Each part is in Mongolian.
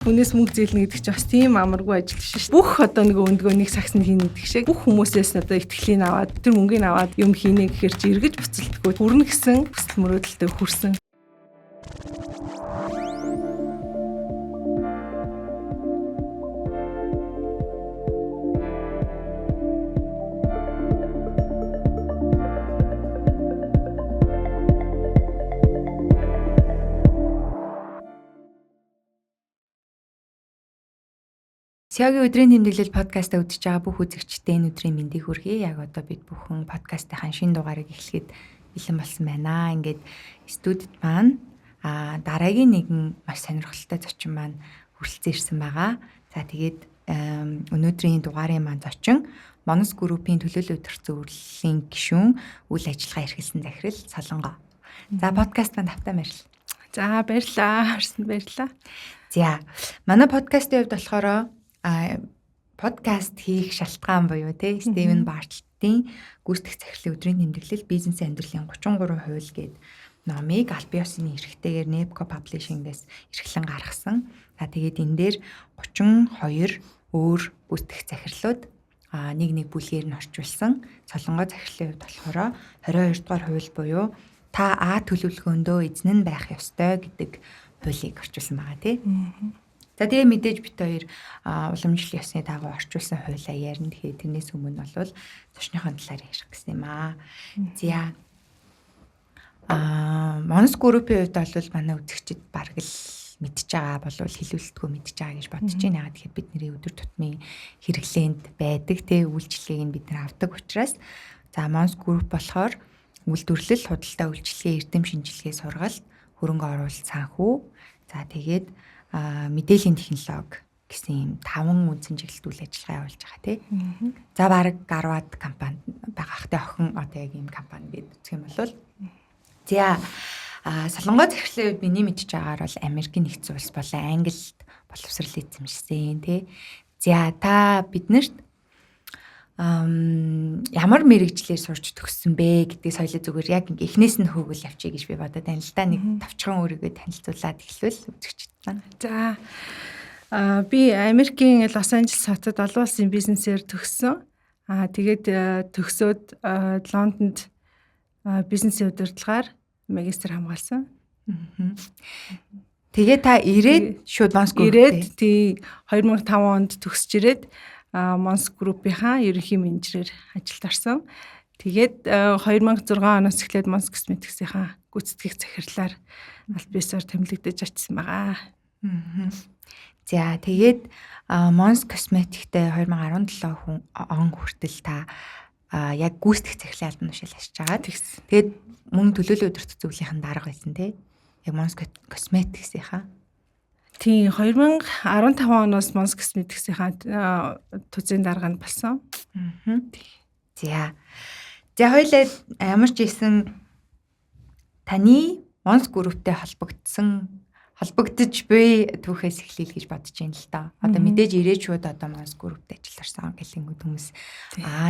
Хүнээс мөнгө зээлнэ гэдэг чинь бас тийм амаргүй ажил биш шүү. Бүх одоо нэг өндгөө нэг сагсанд хийнэ гэдэг шиг бүх хүмүүсээс одоо итгэлийн аваад тэр мөнгөний аваад юм хийнэ гэхээр чи эргэж буцалтгүй хүрнэ гэсэн хүсэл мөрөөдөлтөй хүрсэн. Сягийн өдрийн тэмдэглэл подкаста үзэж байгаа бүх үзэгчдээ энэ өдрийн мэндийг хүргэе. Яг одоо бид бүхэн подкастынхаа шинэ дугаарыг эхлэхэд бэлэн болсон байна. Ингээд студид маань дараагийн нэгэн маш сонирхолтой зочин маань хүрэлцэн ирсэн байгаа. За тэгээд өнөөдрийн дугаарын маань зочин Монос группийн төлөөлөл өдөрт зөвлөлийн гишүүн үйл ажиллагаа эрхэлсэн захирал Солонгоо. За подкаст маань тавтаа мэрэл. За баярлаа. Харсан баярлаа. За манай подкастын хувьд болохоор подкаст хийх шалтгаан буюу Стивен Бартлтын гүйцэтгэх захирлын өдрийн тэмдэглэл бизнесийн амьдралын 33% гээд номыг аль биесны эрхтэйгээр Nepco Publishing-ээс эрхлэн гаргасан. За тэгээд энэ дээр 32 өөр гүйцэтгэх захирлууд нэг бүлгээр нь орчуулсан. Солонгоо захирлын хувьд болохоор 22 дугаар хууль буюу та төлөвлөгөөндөө эзэн нь байх ёстой гэдэг хуулийг орчуулсан байгаа тийм. За тэгээ мэдээж бит хоёр уламжлалын ёсны дагуу орчуулсан хуулиа ярина. Тэгэхээр тэрнээс өмнө бол зочныхон талаар ярих гэсэн юм аа. За Монос группийн хувьд бол манай үзэгчид бараг л мэдж байгаа болвол хэлүүлэлтгүй мэдж байгаа гэж бодож байна. Яагаад тэгэхээр бидний өдөр тутмын хэрэглээнд байдаг үйлчлэгийг нь бид нар авдаг учраас за Монос групп болохоор үйлдвэрлэл, худалдаа үйлчлэгээ, эрдэм шинжилгээ сургалт, хөрөнгө оруулалт санхүү. За тэгээд мэдээллийн технологи гэсэн юм 5 үндсэн чиглэлд үйл ажиллагаа явуулж байгаа тийм. За баг 10-аад компани байгаа хэ охин одоо яг ийм компани гэдэг үзэх юм бол за Солонгоо захирлын хувьд миний мэдж байгаагаар бол Америкийн нэгдсэн улс болон Англид боловсрол эзэмшсэн тий. За та биднэрт ямар мэрэгжлээр сурч төгссөн бэ гэдгийг соёлоо зүгээр яг эхнээс нь хөөгөл явчих гэж би бодоод байна л да. Нэг товчхон өөрийгөө танилцуулаад эхлэвэл үзэгчд байна. За би Америкийн Лос Анжелес хотод олон улсын бизнесээр төгссөн. Тэгээд төгсөөд Лондонд бизнесийн удирдлагаар магистр хамгаалсан. Тэгээ та ирээд шууд Монос групп ирээд тий 2005 онд төгсөж ирээд Монос группийнхаа ерөнхий менежерээр ажилд орсон. Тэгээд 2006 оноос эхлээд Монос Косметиксийнхаа гүйцэтгэх захирлаар аль биесээр тэмдэглэж очсон байгаа. За тэгээд Монос Косметиктэй 2017 он хүртэл та яг гүйцэтгэх захирлын албан тушаал ашиж байгаа. Тэгээд мөн төлөөлөл өдөрт зөвлөлийн дарга байсан тий. Яг Монос Косметиксийнхаа тийм 2015 оноос Монос Косметиксийнхаа төзийн дарга нь болсон. За хоёулаа ямар ч ийсэн таны Монос групптэй холбогдож буй түүхээс эхлэе гэж бодож байна л да. Одоо мэдээж ирээд шууд одоо Монос групптэй ажиллаж орсон гэлэнгүүд хүмүүс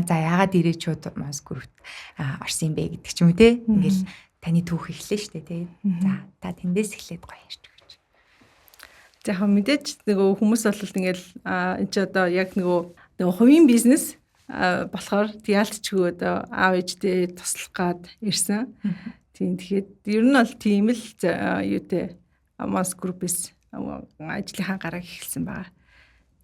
за яагаад ирээд шууд Монос группт орсон юм бэ гэдэг ч юм уу те. Ингээл таны түүх эхлэв штэ те. За та тэндээс эхлээд гоё ярьж өгөөч. За яг мэдээж нөгөө хүмүүс бол ингээл энэ ч одоо яг нөгөө хувийн бизнес болохоор ялцчгүй одоо аав ээжтэй туслах гад ирсэн. Тийм тэгэхээр ер нь бол тийм л юутэй Монос группээс ажлынхаа гарааг эхэлсэн байгаа.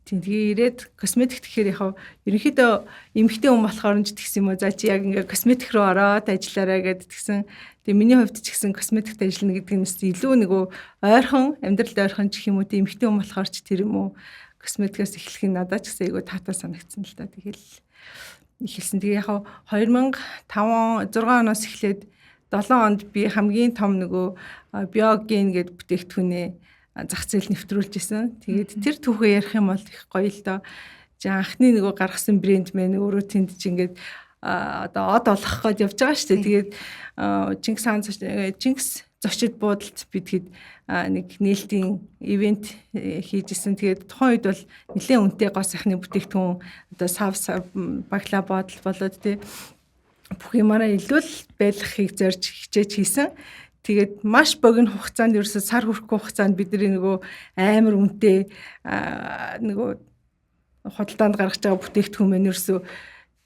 Тийм тэгээ ирээд косметик тэгэхээр яг ерөнхийдөө эмэгтэй хүн болохоор ч тэгсэн юм уу. За чи яг ингээ косметик руу ороод ажиллаарай гэдээ тэгсэн. Тэгээ миний хувьд ч гэсэн косметикт ажиллана гэдэг нь илүү нөгөө ойрхон амьдралд ойрхон ч юм уу. Эмэгтэй хүн болохоор ч тэр юм уу. Косметикээс эхлэх нь надад ч гэсэн айгүй таатай санагдсан л та. Тэгэл эхэлсэн. Тэгээ яг 2006 оноос эхлээд 7 онд би хамгийн том нөгөө биоген гэдэг бүтээгдэхүүнээ зах зээл нэвтрүүлж исэн. Тэгээд тэр түүхээ ярих юм бол их гоё л доо. Анхны нөгөө гаргасан брэнд мэн өөрөө тэнд ч ингээд одоо од олох гээд явж байгаа шүү дээ. Тэгээд Чингис зочид буудалд би тэгэд нэг нээлтийн ивент хийжсэн. Тэгээд тухайн үед бол нэлээд үнэтэй гоо сайхны бүтээгдэхүүн одоо сав багла бодол болоод тий бүх юмараа илүү л байлгахыг зорж хичээж хийсэн. Тэгээд маш богино хугацаанд ерөөсө сар хүрэхгүй хугацаанд бидний нөгөө амар үнэтэй нөгөө худалдаанд гаргаж байгаа бүтээгдэхүүн маань ерөөсө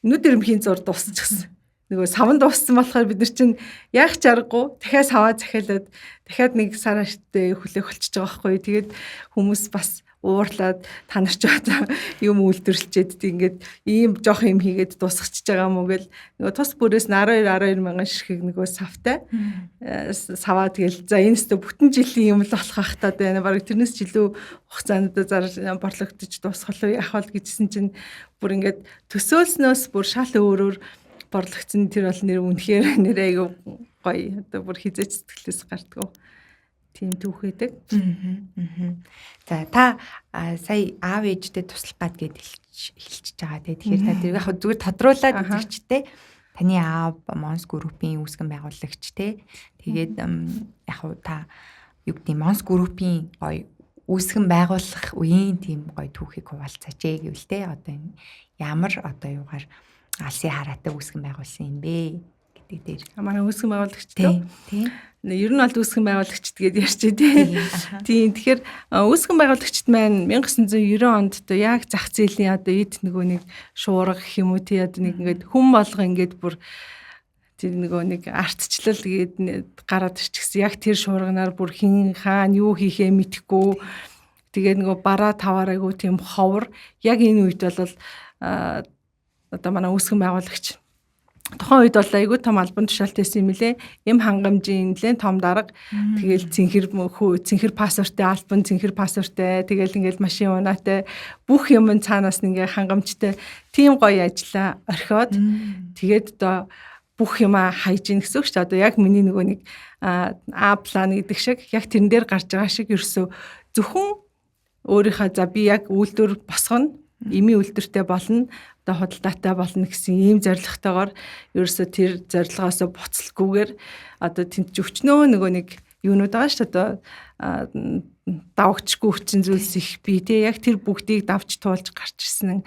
нүд ирмхийн зур дуусчихсан. Нөгөө савн дууссан болохоор бид нар чинь яах ч аргагүй дахиад саваа захиалаад дахиад нэг сар ашигтай хүлээх болчихж байгаа байхгүй. Тэгээд хүмүүс бас уурлаад та нар ч одоо юм үйлдвэрлэчихэд ингээд ийм жоох юм хийгээд дуусгачихж байгаа юм уу гэл нөгөө тус бүрээс нь 12 мянган ширхэг нөгөө савтай саваа тэгэл за энэ өстө бүтэн жилийн юм л болох ах та байна. Бараг тэрнээс ч илүү хугацаанд борлогдож дуусгах уу яах вэ гэжсэн чинь бүр ингээд төсөөлснөөс бүр шал өөрөөр борлогдсон тэр бол нэр үнэхээр нэр айгүй гоё одоо бүр хизээч сэтгэлээс гардгав. Тийм түүхээдэг. За та сая аав ээжтэй туслах гад гээд хэлчихэж байгаа те. Тэгэхээр та тэр яг зүгээр тодруулаад үзэгчтэй. Таны аав Монс группийн үүсгэн байгуулагч те. Тэгээд яг та юу гэдэг Монс группийн гоё үүсгэн байгуулах үеийн тийм гоё түүхийг хуваалцаач гэвэл те. Одоо энэ ямар одоо юугаар алсын хараатай үүсгэн байгуулсан юм бэ гэдэг дээр. Манай үүсгэн байгуулагч тийм. Ер нь бол үүсгэн байгуулагчд гэдээ ярьчих тийм. Тийм. Тэгэхээр үүсгэн байгуулагчд маань 1990 онд одоо яг зах зээлийн одоо эд нөгөө нэг шуурга гэх юм уу тий одоо нэг ингээд хүн болго ингээд бүр тэр нөгөө нэг ардчлал гээд гараад ирчихсэн. Яг тэр шуурганаар бүр хин хаана юу хийхээ мэдэхгүй. Тэгээд нөгөө бараа таваараагүй тийм ховор. Яг энэ үед бол одоо манай үүсгэн байгуулагч тухайн үед бол айгүй том албан тушаалтай байсан юм лээ. Эм хангамжийн нэлээд том дарга. Тэгэл цэнхэр пассворттай альбан цэнхэр пассворттай. Тэгэл ингээл машин унаатай бүх юм цаанаас ингээ хангамжтай. Тийм гоё ажиллаа орхиод. Тэгээд одоо бүх юм хайж ийн гэсэн үг шүү дээ. Одоо яг миний нөгөө нэг А план гэдэг шиг яг тэрэн дээр гарч байгаа шиг ерөөсөө зөвхөн өөрийнхөө за би яг үйлдвэр босгоно. Эми үйлдвэртэй болно. Худалдаатай болно гэсэн ийм зорилготойгоор ерөөсө тэр зорилгоосоо буцалгүйгээр одоо тэнд өчнөө нөгөө нэг юунууд байгаа шүү дээ одоо давагчгүй хүчин зүйлс их бий те яг тэр бүгдийг давж туулж гарч ирсэн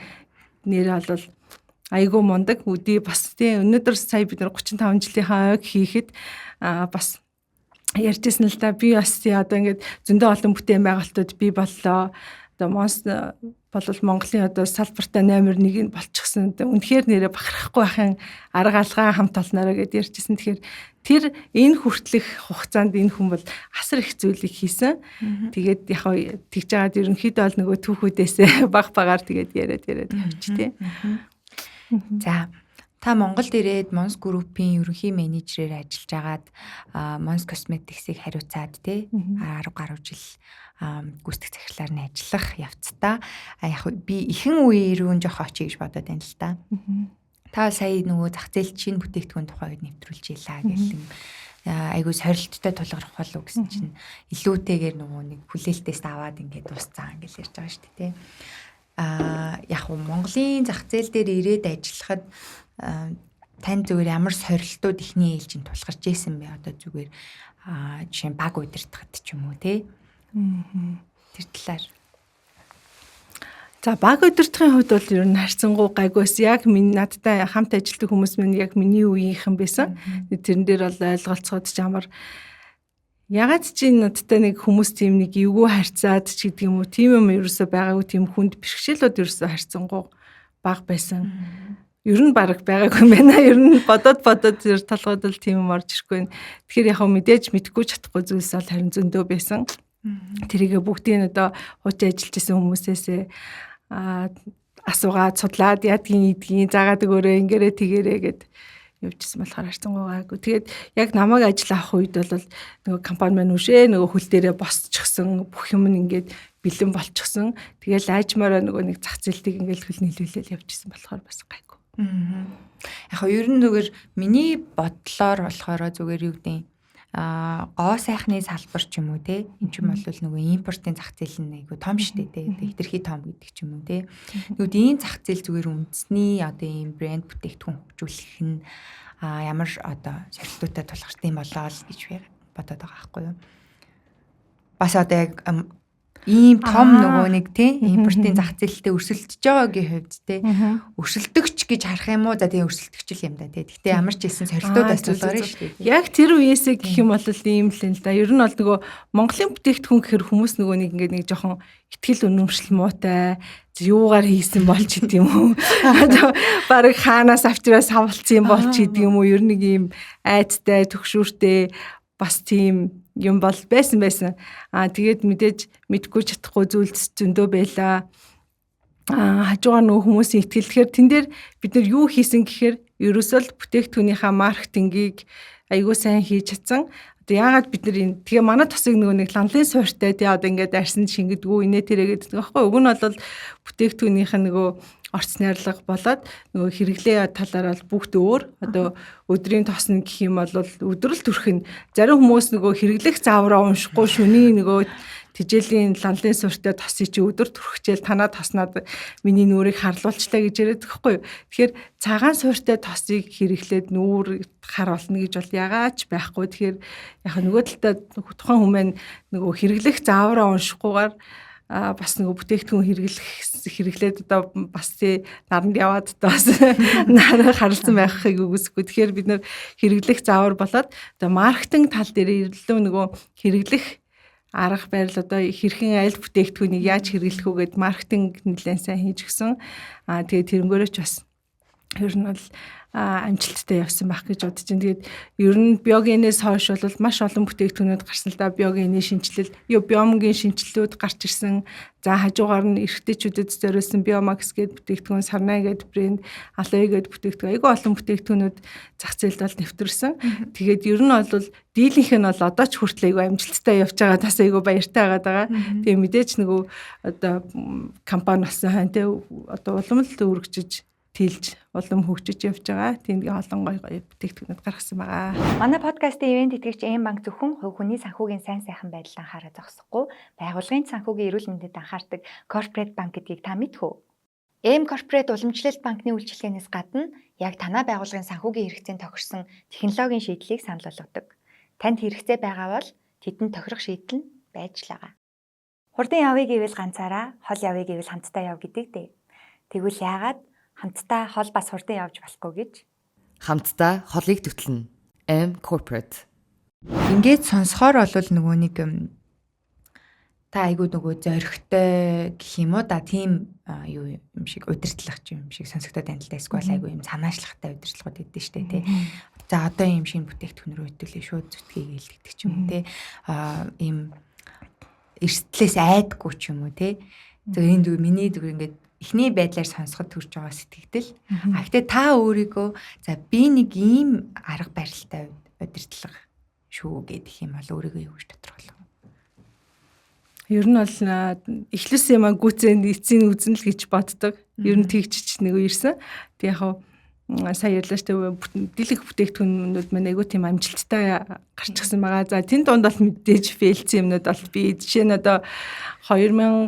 нэр бол айгүй мундаг үдий бас те өнөөдөр сая бид нар 35 жилийнхаа ойг хийхэд бас ярьжсэн л да би бас одоо ингээд зөндөө олон бүтээн байгуулалтууд бий боллоо одоо Монс бол Монголын одоо салбартай номер 1 болчихсон. Үнэхээр нэрээ бахархахгүй байхын арга алгаа хамт олноороо гэдээ ярьжсэн. Тэгэхээр тэр энэ хүртэлх хугацаанд энэ хүн бол асар их зүйлийг хийсэн. Тэгээд яг тэгж жагаад ерөнхийдөө бол нөгөө түүхүүдээсээ багаар тэгээд яриад явж тий. За та Монголд ирээд Монс группийн ерөнхий менежерээр ажиллаж агаад Монс Cosmetics-ийг хариуцаад тий 10 гаруй жил гүйцэтгэх захирлаар нь ажиллах явцдаа яг би ихэнх үеэрүүн жоох очие гэж бодоод байна л да. Та сая нөгөө зах зээл чинь бүтээгдэхүүн тухайг нэвтрүүлж ийлаа гэсэн айгүй сорилттой тулгарх болов гэсэн чинь илүүтэйгээр нөгөө нэг хүлээлтээс аваад ингээд дуусцаа гэж ярьж байгаа шүү дээ. Яг Монголын зах зээл дээр ирээд ажиллахад тань зүгээр ямар сорилтууд ихний ээлжинд тулгарч ийсэн бэ? Одоо зүгээр жишээ нь баг удирдахад ч юм уу те. Тэр талаар. За баг удирдахын хувьд бол ер нь харьцангуй гайгүйс яг надтай хамт ажилладаг хүмүүс минь яг миний үеийнхэн байсан. Тэрэн дээр бол ойлголцоод ч амар ягаад чи надтай нэг хүмүүс тийм нэг эвгүй харьцаад ч гэдэг юм уу тийм юм ерөөсөө байгаагүй тийм хүнд бэрхшээлүүд ерөөсөө харьцангуй баг байсан. Ер нь баг байгаагүй юм байна. Ер нь бодоод тэр толгойд л тийм юм орж ирэхгүй. Тэгэхээр яг мэдээж мэдгүй чадахгүй зүйлс бол харин зөндөө байсан. Тэрийгэ бүгдийг одоо хуучин ажиллаж исэн хүмүүсээсээ асуугаад судлаад яадгийн заагаад өгөөрэй ингэрээ тэгэрээ гэд явжсэн болохоор харцангуй гайгүй. Тэгээд яг намайг ажил авах үед бол нөгөө компани маань үшээ нөгөө хөл дээрээ босчихсон бүх юм ингээд бэлэн болчихсон. Тэгээл аажмаараа нөгөө нэг зах зээлтийг ингээд хөл нийлүүлэл явжсэн болохоор бас гайгүй. Яг ер нь зүгээр миний бодлоор болохоор зүгээр юу гэдэг гоо сайхны салбар ч юм уу те эн чинь бол нөгөө импортын зах зээл нь айгу том штэ те хэтэрхий том гэдэг ч юм уу те нүд ийм зах зээл зүгээр үндэсний одоо ийм брэнд бүтээгдэхүүн хөгжүүлэх нь ямар одоо сорилтуудтай тулгарсан юм болоо л гэж бодоод байгаа байхгүй юу бас одоо яг ийм том нөгөө нэг тий импортын зах зээлтэй өрсөлдөж байгаагийн хувьд тий өрсөлдөгч гэж харах юм уу? За тий өрсөлдөгч л юм да тий. Гэхдээ ямар ч хэлсэн сорилтууд асуулгаар шүү дээ. Яг тэр үеэсээ гэх юм бол ийм л энэ л да. Ер нь бол нөгөө Монголын бүтээгдэхүүн гэхэр хүмүүс нөгөө нэг ингээд нэг жоохон ихтгэл үнэмшил муутай юугаар хийсэн болч гэдэг юм уу? Одоо баг хаанаас авчраас хавалцсан болч гэдэг юм уу? Ер нь нэг ийм айцтай, төгшүүртэй бас тийм юм бол байсан. Тэгээд мэдээж мэдгүй чадахгүй зүйлс зөндөө байлаа. Хажуугаар нөгөө хүмүүсийн ихтгэл. Тэгэхээр тэн дээр бид нар юу хийсэн гэхээр ерөөсөө л бүтээгдэхүүнийхээ маркетингийг аягүй сайн хийж чадсан. Одоо яагаад бид нар энэ тэгээ манай тосыг нөгөө нэг ланлын суурьтай тий одоо ингээд арьсан шингэдэггүй инээ тэрэг гэдэг байхгүй. Уг нь бол бүтээгдэхүүнийх нь нөгөө орц найрлага болоод нөгөө хэрэглээ талаараа бүгд өөр. Одоо өдрийн тосны гэх юм бол өдрөл төрх нь зарим хүмүүс нөгөө хэрэглэх заавраа уншихгүй шөнийн нөгөө тижээлийн ланлын суурьтай тосыг чи өдөр төрхчээл танаа тосноод миний нүрийг харлуулчлаа гэж яриад байхгүй юу. Тэгэхээр цагаан суурьтай тосыг хэрэглээд нүүр хар болно гэж бол ягаач байхгүй. Тэгэхээр яг нөгөө талдаа тухайн хүмүүс нөгөө хэрэглэх заавраа уншихгүйгээр бас нөгөө бүтээгдэхүүн хэрэглээд одоо бас тий наранд яваад одоо бас нараа харалцсан байхыг үгүйсэхгүй. Тэгэхээр бид нэр хэрэглэх заавар болоод одоо маркетинг тал дээр илүү нөгөө хэрэглэх арга барил одоо хэрхэн аль бүтээгдэхүүнийг яаж хэрэглэх үү гэд маркетинг нэлээд сайн хийж гисэн. Тэгээд тэрнгөөрөө ч бас ер нь бол амжилттай явсан байх гэж бодож байна. Тэгээд ер нь биогенээс хойш бол маш олон бүтээгдэхүүнүүд гарсан л да. Биогений шинжилэл, биомгийн шинжилэлүүд гарч ирсэн. За хажуугаар нь эрэгтэйчүүдэд зориулсан Biomax гэдэг бүтээгдэхүүн, Сарнай гэдэг брэнд, Алоэ гэдэг бүтээгдэхүүн, айгүй олон бүтээгдэхүүнүүд зах зээлд бол нэвтэрсэн. Тэгээд ер нь бол дийлийнх нь бол одоо ч хүртэл айгүй амжилттай явж байгаа. Тас айгүй баяртай байгаа. Тэгээд мэдээж нөгөө одоо компани болсон хань те одоо улам л өргөжж тэлж улам хөгжиж явж байгаа. Тэнд олон гоё бүтээгдэхүүнүүд гаргасан байгаа. Манай подкастын ивент итгэгч М-банк зөвхөн хувь хүний санхүүгийн сайн сайхан байдалд анхаараа зогсохгүй, байгууллагын санхүүгийн эрүүл мэндэд анхаардаг корпорэт банк гэдгийг та мэдэх үү? М корпорэт уламжлалт банкны үйлчилгээнээс гадна яг танай байгууллагын санхүүгийн хэрэгцээнд тохирсон технологийн шийдлийг санал болгодог. Танд хэрэгцээ байгаа бол тэдэнд тохирох шийдэл нь байж л байгаа. Хурдан явъя гэвэл ганцаараа, хол явъя гэвэл хамтдаа яв гэдэг дээ. Тэгвэл яагаад хамтдаа хол бас хурдан явж болохгүй гэж? Хамтдаа холыг төтлөнө. M Corporate. Ингээд сонсохоор бол нөгөө нэг та айгүй нөгөө зоригтой гэх юм уу да тийм юу юм шиг удирдлах юм шиг сонсогдоод байна л да. Эсвэл айгүй юм санаачлагтай удирдлагууд гэдэг нь шүү дээ тий. За одоо юм шинэ бүтээгдэхүүн рүү хөтөлөө шууд зүтгийг гэдэг ч юм уу тий. Ийм эрсдлээс айдгүй ч юм уу тий. Тэгээ энэ миний зүгээр ингээд эхний байдлаар сонсоход төрж байгаа сэтгэгдэл. Гэхдээ та өөрийгөө за би нэг ийм арга барилтай удирдлага шүү гэдэг юм бол өөрийгөө юу гэж тодорхойлох вэ? Ер нь бол эхлүүлсэн юм гүцэн эцсийн үзэн л гэж боддог. Ер нь тэгчч нэг ирсэн. Тэг яг сая ярьлаа шүү дээ. Дийлэнх бүтээгдэхүүнүүд маань айгүй тийм амжилттай гарчихсан байгаа. За тэн дунд бол мэдээж фейлцсэн юмнууд бол би жишээ нь одоо 2013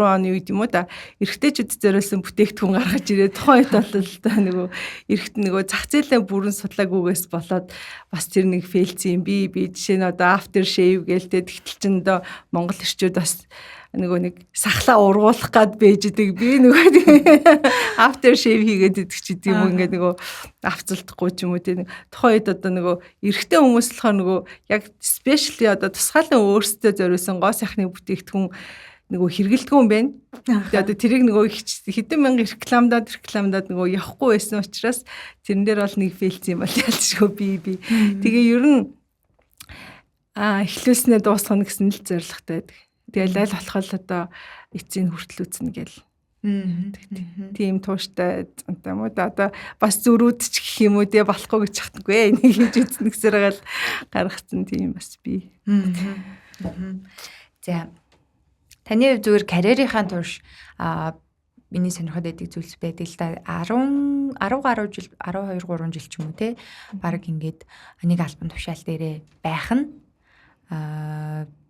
оны үед юм уу да эрэгтэйчүүд зориулсан бүтээгдэхүүн гаргаж ирээ. Тухайн үед бол нөгөө эрэгт нөгөө зах зээлээ бүрэн судлаагүйгээс болоод бас тэр нэг фейлцсэн юм. Би жишээ нь одоо after shave гэлтэй тэгтэл чин одоо монгол эрчүүд бас нөгөө нэг сахлаа ургуулах гад байж идэг. Би нөгөө after shave хийгээд идэх ч гэдэг юм ингээд нөгөө авцалдахгүй ч юм уу тийм. Тухайн үед одоо нөгөө эрэгтэй хүмүүс болохоор нөгөө яг спешиали одоо тусгаалan өөрсдөө зориулсан гоо сайхны бүтээгдэхүүн нөгөө хэрэгэлдэггүй юм байна. Тэгээ одоо тэрийг нөгөө хэдэн мянган рекламдаад нөгөө явахгүй байсан учраас тэрэн дээр бол нэг фейлцсэн юм бол ялцгүй би. Тэгээ ер нь эхлүүлснээ дуусгах гэсэн л зорилготой байдаг. Тэгэл аль болох одоо эцсийн хүртэл үзнэ гэл. Тийм тууштай зантай юм уу да одоо бас зүрүүд ч гэх юм уу дээ болохгүй гэж хатгүй энийг хийж үзнэ гэсээр гал гаргацсан тийм бас би. За таны хувьд зүгээр карьерийнхаа турш миний сонирхоод байдаг зүйлс байдаг л да 10 гаруй жил 12 3 жил ч юм уу те баг ингээд нэг альбом тушаал дээрээ байх нь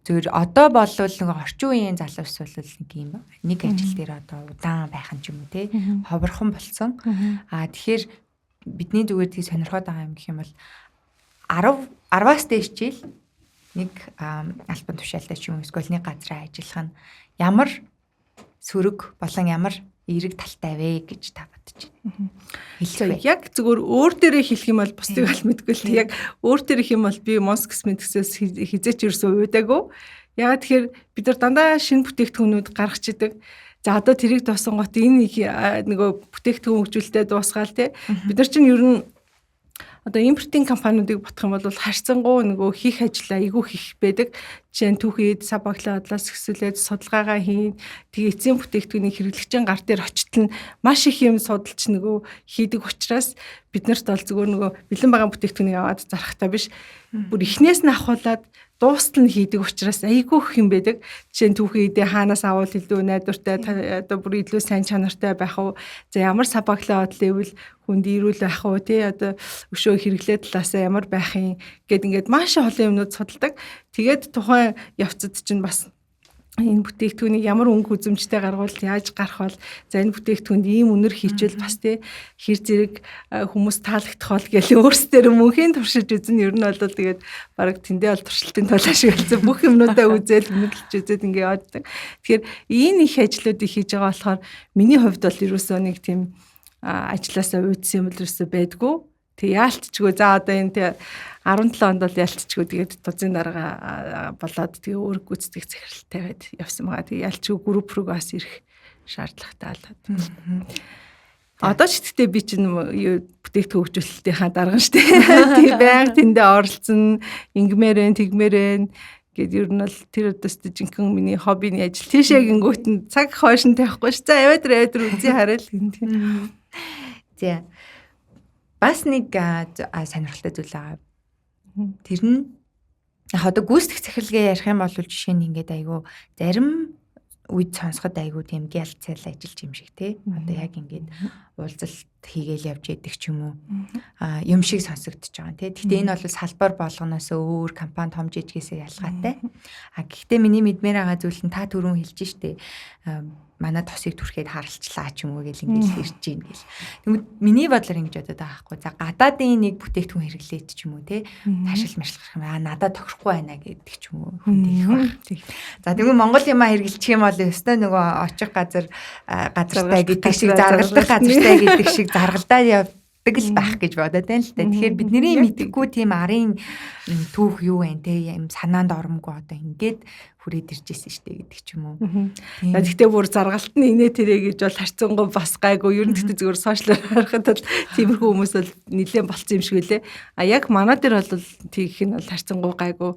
зүгээр одоо болвол нэг орчин үеийн залуус бол нэг юм нэг ажил дээр одоо удаан байх юм ч юм уу те ховорхон болсон. Тэгэхээр бидний зүгээр тийг сонирхоод байгаа юм гэх юм бол 10-аас дээш жил нэг албан тушаалтай ч юм уу эсвэл нэг газраа ажиллах нь ямар сөрөг болон ямар эерэг талтай вэ гэж та бодож байна. Хэлэх. Яг зүгээр өөр дээрээ хэлэх юм бол бусдыг аль мэдгүй л яг өөр дээр их юм бол би Mos Cosmetics-ээс хизээч ерөөсөө уйдаагүй. Ягаад тэгэхээр бид нар дандаа шинэ бүтээгдэхүүнүүд гаргаж идэг. За одоо тэрийг дуусан гот энэ нөгөө бүтээгдэхүүн хөгжүүлэлтэд дуусгаал те. Бид нар чинь ер нь одоо импортинг компаниудыг бодох юм бол харьцангуй нөгөө хийх ажил айгүй их байдаг. Жишээ нь түүхийд сабаглаадлаас өсвөлээд судалгаагаа хийн. Тэгээ эцсийн бүтээгдэхүүний хэрэглэгчийн гар дээр очтол нь маш их юм судалж нөгөө хийдэг учраас биднэрт бол зүгээр нөгөө бэлэн байгаа бүтээгдэхүүнийг аваад зарахтаа биш. Бүр эхнээс нь ахуулаад дуустал нь хийдэг учраас айгүй их юм байдаг. Жишээ нь түүхийдээ хаанаас авал илүү найдвартай одоо бүр илүү сайн чанартай байх уу. За ямар сабаглаа бодлоо хүнд ирүүл байх уу тий одоо өшөө хэрэглээ талаасаа ямар байх юм гэд ингээд маш олон юмнууд судалдаг. Тэгээд тухайн явцад чинь бас энэ бүтээгдэхүүнийг ямар өнгө үзэмжтэй гаргуул яаж гарах бол за энэ бүтээгдэхүүнд ийм үнэр хийчихвэл бас тий хэр зэрэг хүмүүс таалагдах бол гэж өөрсдөө мөнхийн туршиж үзэн ер нь бол тэгээд баг тэндээ бол туршилтын тул ашигласан бүх юмнуудаа үзэл мэдлж үзээд ингээ явдаг. Тэгэхээр энэ их ажлуудыг хийж байгаа болохоор миний хувьд бол ерөөсөө нэг тийм ажилласаа уйдсан юм л ерөөсөө байдгүй. Тэг яалтчгүй за одоо энэ 17 онд бол яалтчгүй тэгээд тузын дарга болоод тэгээ өөр гүйцэтгэх захиралтай байд явсан байгаа. Тэг яалтчгүй групп руу бас ирэх шаардлагатай болоод. Одоо ч гэхдээ би чинь бүтээгдэхүүн хөгжүүлэлтийнхаа дарга штэ. Тэг байнга тэндээ оролцсон ингмээрэн тэгмээрэн гэд ер нь бол тэр өдөөс жинхэнэ миний хоббиний ажил. Тийшээ гингүүт нь цаг хойшин тавихгүй ш. За яваад үзье хараад гин. За бас нэг сонирхолтой зүйл байгаа. Тэр нь яг одоо гүйцэтгэх захиралгаа ярих юм бол жишээ нь ингээд айгүй зарим үед сонсоход айгүй тийм гялцэл ажиллаж юм шиг тий. Одоо яг ингээд уулзалт хийгээл явж яддаг ч юм уу. Юм шиг сонсогдож байгаа тий. Гэхдээ энэ бол салбар болгоноос өөр компани том жижигээс ялгаатай. Гэхдээ миний мэдмээр байгаа зүйл нь та түрүүн хэлж штэ. Манай тосыг түрхээд харалчлаа ч юм уу гэл ингээд ирж гин гэл. Тэгмэд миний бодлоор ингэж бодоод байгаа байхгүй. За гадаадын нэг бүтээгдэхүүн хэрэглээд ч юм уу те таашаал маршлах юм надад тохирохгүй байна гэдэг ч юм уу хүндийх баг. За тэгвэл Монгол юмаа хэрэглэчих юм бол өстой нөгөө очих газартай гэдэг шиг заргалдах газартай гэдэг шиг заргалдаа явдаг л байх гэж бодоод байна л та. Тэгэхээр бидний мэдхгүй тийм арын түүх юу вэ те юм санаанд оромгүй одоо ингээд хүрээд ирж ирсэн штэ гэдэг ч юм уу. Гэхдээ бүр заргалт нь инээ тэрэ гэж бол харьцангуй бас гайгүй. Ер нь гэхдээ зүгээр сошиалаар харахад бол тиймэрхүү хүмүүс бол нэлээд болцсон юм шиг үлээ. Яг манай дээр бол тийх нь бол харьцангуй гайгүй.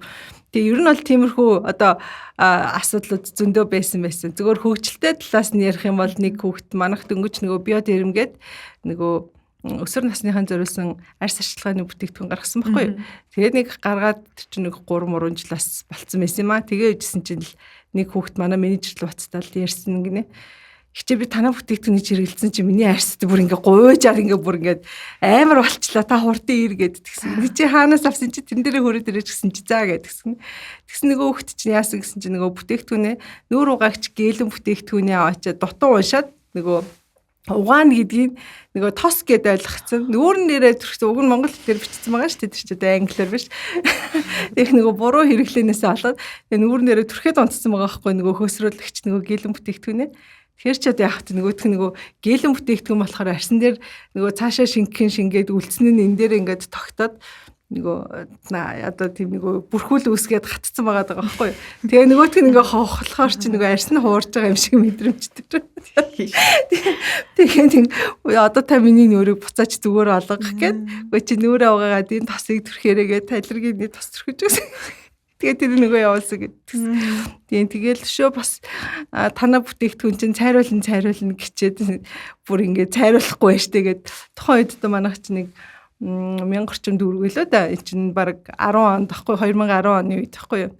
Тэгээ ер нь бол тиймэрхүү одоо асуудлууд зөндөө байсан. Зүгээр хөгжилтэй талаас нь ярих юм бол нэг хүүхэд манайх дөнгөж нөгөө биодэрэмгээд нөгөө өсвөр насныхан зориулсан арьс арчилгааны бүтээгдэхүүн гаргасан байхгүй юу. Тэгээд нэг гаргаад чинь нэг 3 жил бас болцсон байсан юм аа. Тэгээ ижсэн чинь нэг хүүхэд манай менежер л уцтаал ярьсан гинэ. Хичээ би танаа бүтээгдэхүүнийг хэрэгэлсэн чинь миний арьсд бүр ингээ гуйжаар ингээ бүр ингээ амар болчлаа та хурдан иргээд тэгсэн. Чи хаанаас авсан чи тэн дээрээ хөрөөд ирэж гисэн чи заа гэдгсэн. Тэгсэн нөгөө хүүхэд чинь яасан гэсэн чинь нөгөө бүтээгдэхүүнээ нүүр угаагч гэлэн бүтээгдэхүүнээ аваачаа дутуу уншаад нөгөө угаан гэдгийг нөгөө тос гэдээ ойлгоцсон. Нүүрэн дээрээ төрсөн. Уг нь монгол хэлээр бичсэн байгаа шүү дээ. Тэр ч одоо англиар биш. Их нөгөө буруу хэрэглэнээс болоод тэгээ нүүрэн дээрээ төрхэд онцсон байгаа байхгүй нөгөө хөөсрүүлэгч нөгөө гэлэн бүтээгдэхүүнээ. Тэгэхээр ч одоо яг нөгөөх нь нөгөө гэлэн бүтээгдэхүүн болохоор арьсан дээр нөгөө цаашаа шингээд үлдсэн нь энэ дээр ингээд тогтоод нөгөө одоо тийм нөгөө бүрхүүл үүсгээд гатцсан байгаа байхгүй. Тэгээ нөгөөтг нь ингээ хохлохоор чи нөгөө арьс нь хуурж байгаа юм шиг мэдрэмжтэй. Тэгээд одоо та миний нүүрийг буцаач зүгээр олгох гээд үгүй чи нүүрээ угаагаад энэ тосыг түрхээрээгээ талиргийн тос түрхэж гэсэн. Тэгээд тэр нөгөө явуулсан гэдгсэн. Тэгээд шөө бас танаа бүтээгдэхүүн чинь цайруулна гिचээд бүр ингээ цайруулахгүй байж тэгээд тухайн үед одоо манайх чи нэг 1000 орчим төгрөг лөө да. Энэ чинь баг 10 онд тахгүй 2010 оны үед тахгүй юу.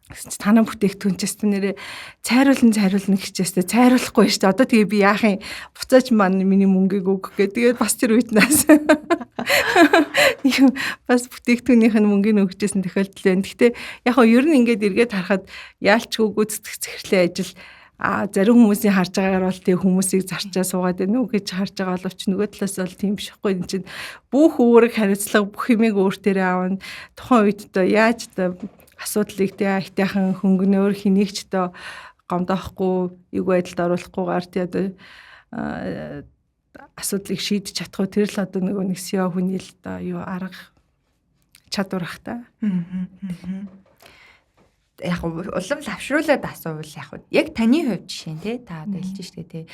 Гэсэн чи танаа бүтээгдэхүүн ч гэсэн нэрээ цайруулна гэхчээстэй цайруулахгүй шүү дээ. Одоо тэгээ би яах юм буцаач миний мөнгийг өг гэдэг. Тэгээд бас тэр үед нас. Бас бүтээгдэхүүнийх нь мөнгөний өгчээсэн тохиолдол байна. Гэхдээ яг хоо ер нь ингээд эргээд харахад яалчгүй гүйцэтгэх захирлийн ажил зарим хүмүүсийн харж байгаагаар бол тийм хүмүүсийг зарчаа суугаад байна уу гэж харж байгаа боловч нөгөө талаас бол тийм биш хгүй. Энэ чинь бүх үүрэг хариуцлага бүх юмыг өөртөө аавна. Тухайн үед одоо яаж одоо асуудлыг тэ айтайхан хөнгөнөөр хэнийг ч одоо гомдоохгүй эв байдалд оруулахгүйгээр тэ одоо асуудлыг шийдэж чадахгүй тэр л одоо нэг CEO хүний л одоо юу арга чадвар ах та. Яг улам лавшруулад асуувал яг таны хувьд жишээ тий та одоо хэлж штэ тий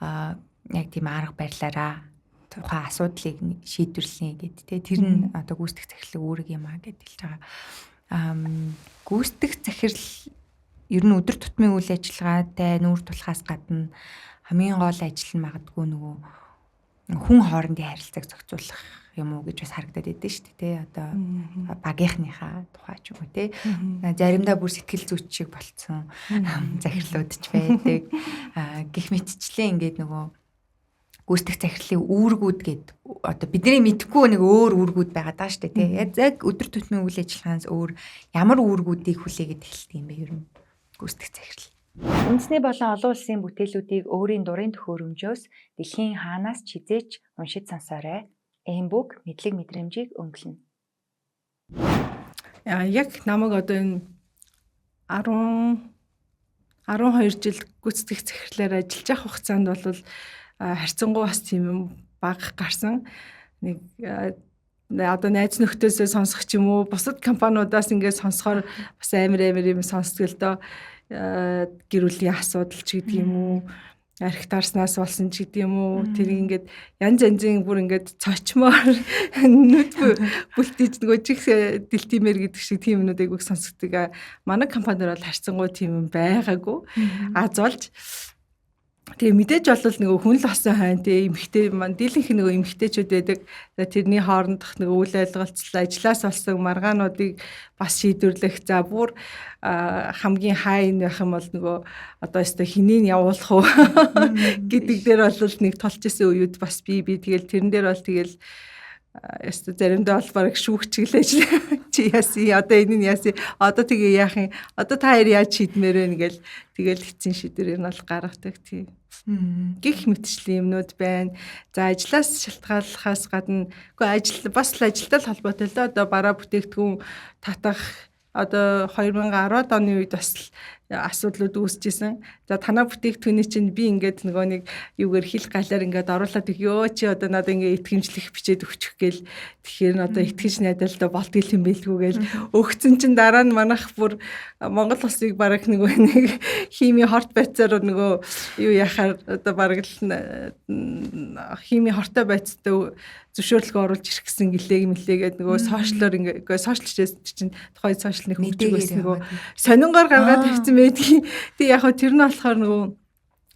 яг тийм арга барилаараа тухайн асуудлыг шийдвэрлэе гэд тий тэр нь одоо гүйцэтгэх захирлын үүрэг юм аа гэд хэлж байгаа. Гүйцэтгэх захирал ер нь өдөр тутмын үйл ажиллагаатай нүүр тулахаас гадна хамгийн гол ажил нь магадгүй нөгөө хүн хоорондын харилцааг зохицуулах юм уу гэж бас харагдаад идэв шүү дээ тий одоо багийнхныхаа тухай ч юм уу тий заримдаа бүр сэтгэл зүйч шиг болцсон захирлууд ч байдаг гэх мэтчлэн ингээд нөгөө гүйцэтгэх захирлын үүргүүд гээд одоо бидний мэдхгүй нэг өөр үүргүүд байгаа даа шүү дээ тий яг өдөр тутмын үйл ажиллагаанаас өөр ямар үүргүүдийг хүлээгээд эхэлдэг юм бэ ер нь гүйцэтгэх захирал. Үндэсний болон олон улсын бүтээлүүдийг өөрийн дурын төхөөрөмжөөс дэлхийн хаанаас ч хизээч уншиж сонсоорой. Эмбүк мэдлэг мэдрэмжийг өнгөлнө. Яг намайг одоо энэ 12 жил гүйцэтгэх захирлаар ажиллаж явах хугацаанд бол харьцангуй бас тийм бага гарсан. Нэг одоо найз нөхдөөсөө сонсох ч юм уу бусад компаниудаас ингээд сонсохоор бас амар юм сонсдог л доо. Гэр бүлийн асуудал ч гэдэг юм уу архи тарснаас болсон ч гэдэг юм уу тэр ингээд янз янзын бүр ингээд цочмоор нүд бүлтэж нөгөө чих дэлтимэр гэдэг шиг тийм юмнуудыг үг сонсгдөг. Манай компанид бол харьцангуй тийм юм байгаагүй. Золж тэгээ мэдээж бол нөгөө хүн л осон хайн тэгээ эмхтэй маань дийлэнх нөгөө эмхтэйчүүд байдаг. Тэрний хоорондох нөгөө үйл ойлголцол ажлаас болсон маргаануудыг бас шийдвэрлэх. За бүр хамгийн хайн байх юм бол нөгөө одоо өстө хэнийг явуулах уу гэдэг дээр бол нэг толж исэн үеуд бас би тэгэл тэрэн дээр бол тэгэл өстө заримдаа бол бараг шүүгчгэлээж чи яаси одоо энэ нь яаси одоо тэгээ яах юм одоо та хоёр яаж шийдмээр вэ гэл тэгэл хэцэн шийдвэр нь бол гаргадаг тийм гих мэтчлийн юмнууд байна. За ажлаас шалтгааллахаас гадна үгүй бас л ажилтай л холбоотой л да одоо бараа бүтээгдэхүүн татах одоо 2010 оны үед бас асуудлууд үүсчихсэн. За танаа бүтээгдэхүүний чинь би ингээд нөгөө нэг юугаар хил галаар ингээд оруулаад өгөө чи одоо надад ингээд итгэмжлэх бичээд өгчих гээл тэгэхээр одоо итгэж найдалтай болдгийл юм бэлгүй гээл өгцөн чинь дараа нь манайх бүр Монгол улсыг бараг нөгөө нэг хими хорт байцаар нөгөө юу яхаар одоо бараг л хими хортой байцтай зөвшөөрлөгөө оруулж ирэх гэсэн гэлээгээд нөгөө сошиалор ингээд сошиал чинь тухайн сошиал нэг хөгжиж байсан нөгөө сонингоор гаргаад тавьсан байдгийг. Тэг яг хөө тэр нь болохоор нөгөө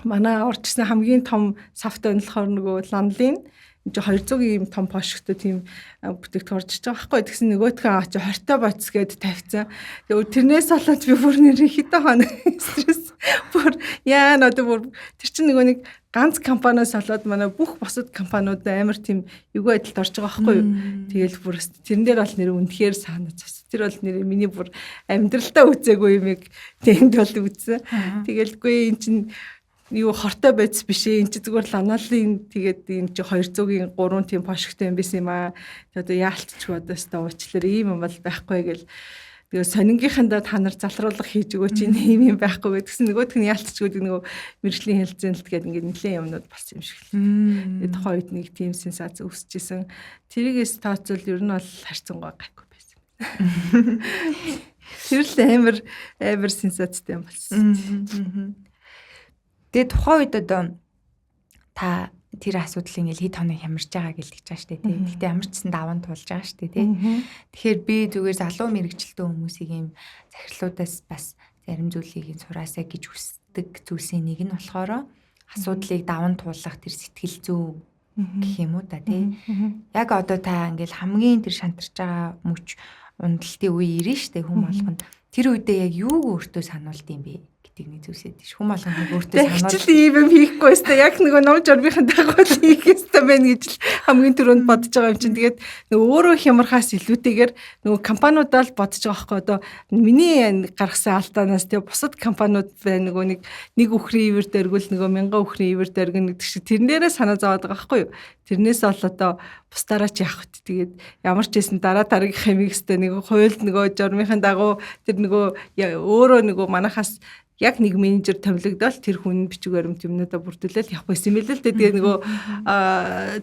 манай орчсон хамгийн том софт нь болохоор нөгөө ланлин 200-ийн юм том пошгтой тийм бүтээгдэхүүн орж иж байгаа байхгүй. Тэгсэн нөгөөдхөө авч 20-той боц гээд тавьсан. Тэгээ тэрнээс болоод би бүр нэр хэдэн хоног стресс бүр яа надад бүр тэр чинь нөгөө нэг ганц компаниас болоод манай бүх бусад компаниуд амар тийм эвгүй байдалд орж байгаа байхгүй юу. Тэгээл бүр тэрэн дээр бол нэр үнэхээр санаа зовсон. Тэр бол нэр миний бүр амьдралтаа үзээгүй юмыг тэнд бол үзсэн. Тэгэлгүй эн чинь юу хортой байц биш ээ. Энд чи зүгээр ланалын тэгээд энэ чи 200-ийн 3 тийм пошгтой юм биш юм аа. Тэгээд яалтчгүй одоо өстө уучлаар ийм юм бол байхгүй гэл. Тэгээ сонингийнхандаа та нар залруулах хийж өгөөч энэ ийм юм байхгүй гэдгсэн нөгөөх нь яалтчгүй нөгөө мэржлийн хэлцэнэлт гэдэг ингээд нэлээд юмнууд болсон юм шиг л. Тэгээд тухайн үед нэг тийм сенсац үүсчихсэн. Тэрийгээс тооцвол ер нь бол харьцангуй гайгүй байсан. Тэр л амар сенсацтай юм болсон. Тэгээ тухайн үед одоо та тэр асуудал ингээл хэд хоног хямарч байгаа гэж хэлж байгаа шүү дээ. Гэхдээ ямар ч гэсэн даван туулж байгаа шүү дээ. Тэгэхээр би зүгээр залуу мэрэгчлээ хүмүүсийг юм захирлуудаас бас зарим зүйлийг сураасаа гэж хүсдэг зүйлсийн нэг нь болохоор асуудлыг даван туулах тэр сэтгэл зүй гэх юм уу та тий. Яг одоо та ингээл хамгийн тэр шантарч байгаа мөч ундлтын үе ирнэ шүү дээ хүн болгонд. Тэр үедээ яг юуг өөртөө сануулд юм бэ? Нэг зүйлсэд тийш хүм болгоно өөртөө санаад хичл ийм юм хийхгүй өстой яг нөгөө ном журмынхаа дагуу хийх ёстой байна гэж л хамгийн түрүүнд бодож байгаа юм чинь тэгээд нөгөө өөрөө хямрахаас илүүтэйгээр нөгөө компаниудаа л бодож байгаа байхгүй одоо миний гаргасан алдаанаас тэгээ бусад компаниуд байна нөгөө нэг үхрийн ивэр дэргүүл нөгөө 1000 үхрийн ивэр дэргэн гэдэг шиг тэрэн дээрээ санаа зовоод байгаа байхгүй юу Тэрнээс бол одоо бусдаараа ч явах хөт. Тэгээд ямар ч байсан дараа дараагийнхаа микстэй нэг хуйлд нөгөө журмынхын дагуу тэр нөгөө өөрөө нөгөө манахаас яг нэг менежер томилогдол тэр хүн бичиг баримт юмнуудаа бүрдүүлэл явах байсан юм л дээ. Тэгээ нөгөө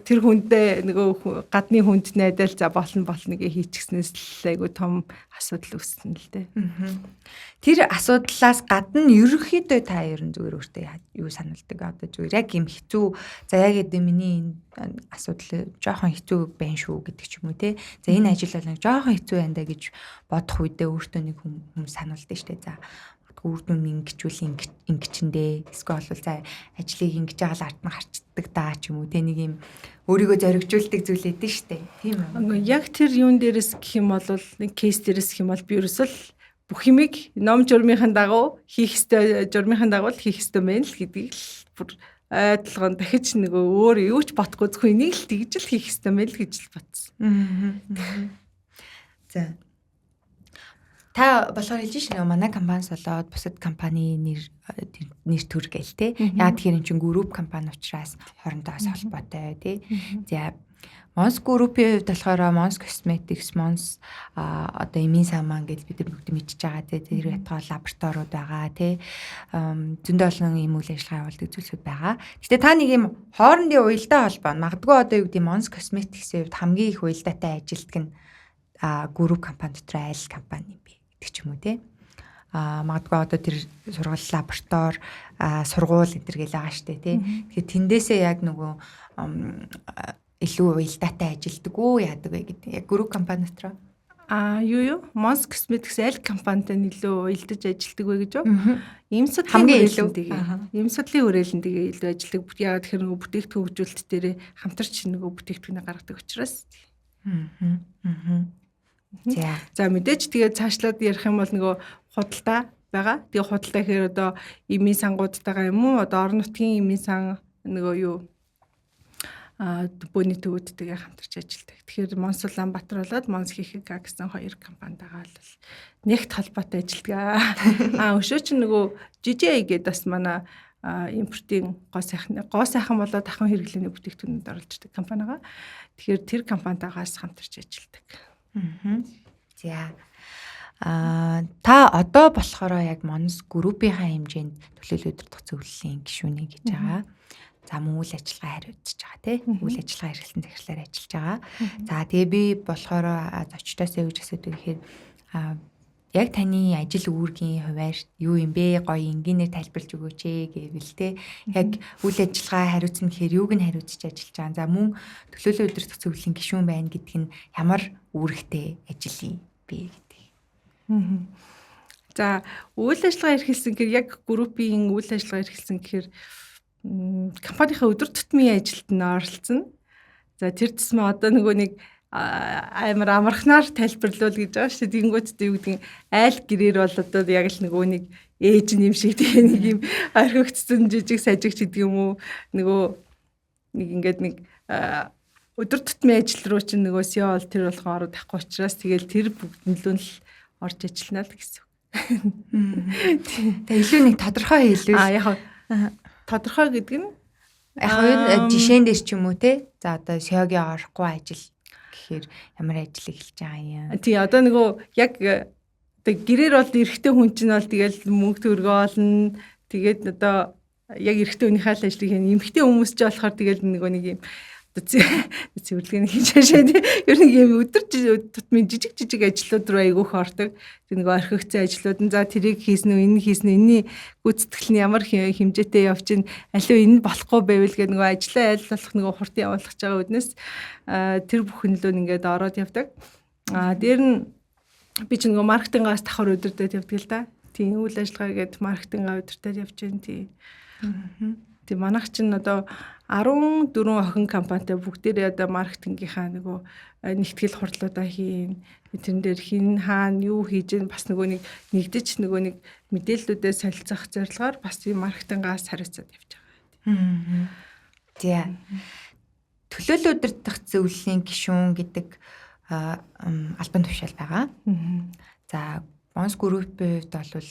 тэр хүндээ нөгөө гадны хүнд найдал за болно гээ хийчихснээс л айгу том асуудал үүссэн л дээ. Тэр асуудлаас гадна ерөнхийдөө та ер нь зүгээр өөртөө юу саналдаг одоо зүгээр яг юм хэцүү за яг гэдэг миний асуудал жоохон хэцүү байна шүү гэдэг ч юм уу те. За энэ ажил бол нэг жоохон хэцүү байна да гэж бодох үедээ өөртөө нэг хүн сануулдаг штэ. За үр дүн ингэчүүл ингэчэндээ эсвэл бол за ажлыг ингэж байгаа л ард нь харцдаг даа ч юм уу те нэг юм өөрийгөө зоригжуулдаг зүйл эдэн штэ. Тийм үү. Яг тэр юун дээрээс гэх юм бол нэг кейс дээрээс гэх юм бол би ерөөсөл бүх юмыг ном журмынхаа дагуу хийх ёстой журмынхаа дагуу хийх ёстой мэн л гэдгийг л бүр айдлгон дахиж нөгөө өөр юу ч бодохгүй зөвхөн энийг л тэгж л хийх ёстой мэн л гэж л бодсон. За та болохоор хэлж шнэ манай компаниас болоод бусад компани нэр төр гээл те. Яг тэгэхээр эн чинь групп компани учраас хоорондоо холбоотой тий. За Mons Group-ийн хувьд болохоор Mons Cosmetics, Mons одоо эмийн саман гэж бид бүгд мэдчихэж байгаа тий. Тэр ятгаа лабораториуд байгаа тий. Зөндөө олон ийм үйл ажиллагаа явуулдаг зүйлсүүд байгаа. Гэтэ та нэг юм хоорондын уялдаа холбоо магадгүй одоо юу гэдэг Mons Cosmetics-ийн хувьд хамгийн их уялдаатай ажилтг нь групп компани дотор айл компани юм бэ гэдэг ч юм уу тий. Магадгүй одоо тэр сургууль лаборатори сургууль энэ төр гээл байгаа штэ тий. Тэгэхээр тэндээсээ яг нөгөө илүү уялдаатай ажилдаг уу яадаг вэ гэдэг. Яг групп компани дотор юу Mons Cosmetics айл компанитай илүү уялдаж ажилдаг вэ гэж юу? Ийм судлалын хүрээлэн тэгээ илүү ажилдаг. Яагаад тэгэхээр нөгөө бүтээгдэхүүн хөгжүүлэлт дээр хамтарч нөгөө бүтээгдэхүүнээ гаргадаг учраас. За мэдээж тэгээ цаашлаад ярих юм бол нөгөө худалдаа байгаа. Тэгээ худалдаа гэхээр одоо эмийн сангуудтайгаа юм уу? Одоо орон нутгийн эмийн сан нөгөө юу бөөний төвөдтэйгээ хамтарч ажилладаг. Тэгэхээр Mons Улаанбаатар болоод Mons Хихэг гэсэн хоёр компанитайгаа бол нэгт холбоотой ажилладаг. Өшөө чинь нөгөө JJ гэдэг бас манай импортын гоо сайхан болоод ахын хэрэглээний бүтээгдэхүүнүүд оруулж байгаа компани байгаа. Тэгэхээр тэр компанитайгаас хамтарч ажилладаг. За та одоо болохоор яг Mons Group-ийнхаа хэмжээнд төлөөлөл өдөртөх зөвлөлийн гишүүний гэж байгаа. За мөн үйл ажиллагаа хариуцж байгаа тий. Үйл ажиллагаа эрхлэлтэн захирлаар ажиллаж байгаа. За тэгээ би болохоор зочдоосоо гэж асуудаг гэхээр яг таны ажил үүргийн хуваар юу юм бэ? Гоё энгийнээр тайлбарлаж өгөөч гэвэл тий. Яг үйл ажиллагаа хариуцна гэхээр юуг нь хариуцж ажиллаж байгаа. За мөн төлөөлөл өдөртөх зөвлөлийн гишүүн байна гэдг нь ямар үүрэгтэй ажил юм бэ гэдэг. За үйл ажиллагаа эрхэлсэн гэхээр яг группийн үйл ажиллагаа эрхэлсэн гэхээр компанийнхаа өдөр тутмын ажилд нь оролцсон. За тэр тусмаа одоо нөгөө нэг амар амархнаар тайлбарлуул гэж байгаа шүү дээ. Тэнгүүттэй юу гэдэг айл гэрээр бол одоо яг л нөгөө нэг ээж юм шиг тэгээ нэг юм орхигдсон жижиг сажигч гэдэг юм уу. Нөгөө нэг ингээд нэг өдөр тутмын ажил руу чинь нөгөө CEO бол тэр болгон ороод авахгүй учраас тэгэл тэр бүгднлөө л орж ажиллана л гэсэн. Тэгээ илүү нэг тодорхой хэлвэ. Яг тодорхой гэдэг нь яг жишээн дээр ч юм уу те. За одоо CEO-гийн орохгүй ажил гэхээр ямар ажил эхэлж байгаа юм. Тий одоо нөгөө яг одоо гэрээр бол эрэгтэй хүн чинь бол тэгэл мөнгө төгрөгөө олно. Тэгээд одоо яг эрэгтэй хүнийхээ л ажлыг хийн. Эмэгтэй хүмүүс ч болохоор тэгэл нөгөө нэг юм цэвэрлэгээ хийж шашаа тий. Ер нь юм өдөр тутмын жижиг ажлууд руу айгүйх ордог. Тэг нэг орхигдсан ажлууд нь за тэрийг хийсэн үү, энэ хийсэн үү, энэний гүйцэтгэл нь ямар хэмжээтэй явж гин аливаа энэ болохгүй байвал гэдэг нөгөө ажлаа айл болох нөгөө хурдан явуулах гэж байгаа үднэс тэр бүхнлөө ингээд ороод явдаг. Дээр нь би ч нөгөө маркетингаас давхар өдөртөд явдаг л да. Тийм үйл ажиллагаа гээд маркетингаа өдөртөд явж гин тий. Тийм манайх чинь одоо 14 охин компанитай бүгдээрээ одоо маркетингийнхаа нөгөө нэгтгэл хурлуудаа хийн. Тэрэн дээр хин хаана юу хийж гэн бас нөгөө нэгдэж нөгөө нэг мэдээллүүдээ солилцох зорилгоор бас ийм маркетингаас хариуцаад явж байгаа. За. Төлөөлөл өдөртөх зөвлөлийн гишүүн гэдэг албан тушаал байгаа. За, Mons Group-ийн хувьд бол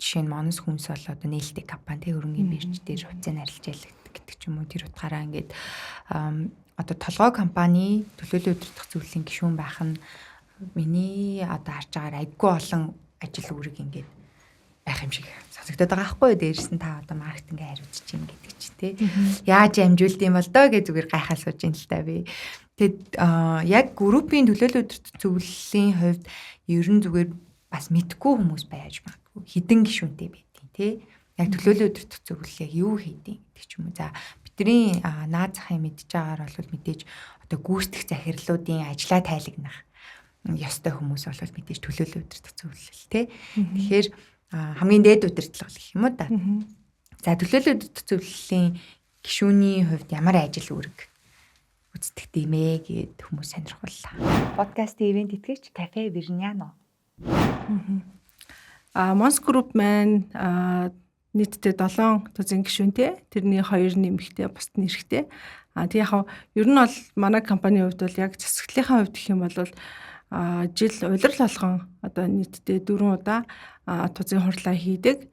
жишээ нь Mons хүнс бол одоо нээлттэй компани хөрөнгөний бирж дээр хувьцаа нарилж ялгдаг гэдэг гэдэг ч юм уу тэр утгаараа ингээд одоо толгой компани төлөөлөл удирдах зөвлөлийн гишүүн байх нь миний одоо харж байгаагаар айгүй олон ажил үүрэг ингээд байх юм шиг сонсогдоод байгаа байхгүй юу. Дээрээс нь та одоо маркетингээ хариуцж чинь гэдэг чи тий. Яаж амжуулд юм бол доо гэж зүгээр гайхаа сууж ин л та би. Тэгэд яг группийн төлөөлөл удирдах зөвлөлийн хувьд ер нь зүгээр бас мэдгүй хүмүүс байж магадгүй. Хідэн гишүүнтэй байдیں۔ Тий. Яг төлөөлөл удирдах зөвлөл яг юу хийдэг гэдэг ч юм уу. За бидний наад захын мэдж байгаагаар бол мэдээж одоо гүйцэтгэх захирлуудын ажлаа тайлагнах ёстой хүмүүс бол мэдээж төлөөлөл удирдах зөвлөл тий. Тэгэхээр хамгийн дээд удирдлага гэх юм уу да. За төлөөлөл удирдах зөвлөлийн гишүүний хувьд ямар ажил үүрэг үздэг юм ээ гэд хүмүүс сонирхоллаа. Подкаст ивент итгэгч Кафе Вирняно. Mons Group маань нийтдээ 7 тузын гишүүнтэй. Тэрний 2 нэмэгтэй, бусд нь эрэгтэй. Тэг яг ер нь бол манай компанийн хувьд бол яг засаглалынхаа хувьд гэх юм бол жил улирал болгон одоо нийтдээ 4 удаа тузын хурлаа хийдэг.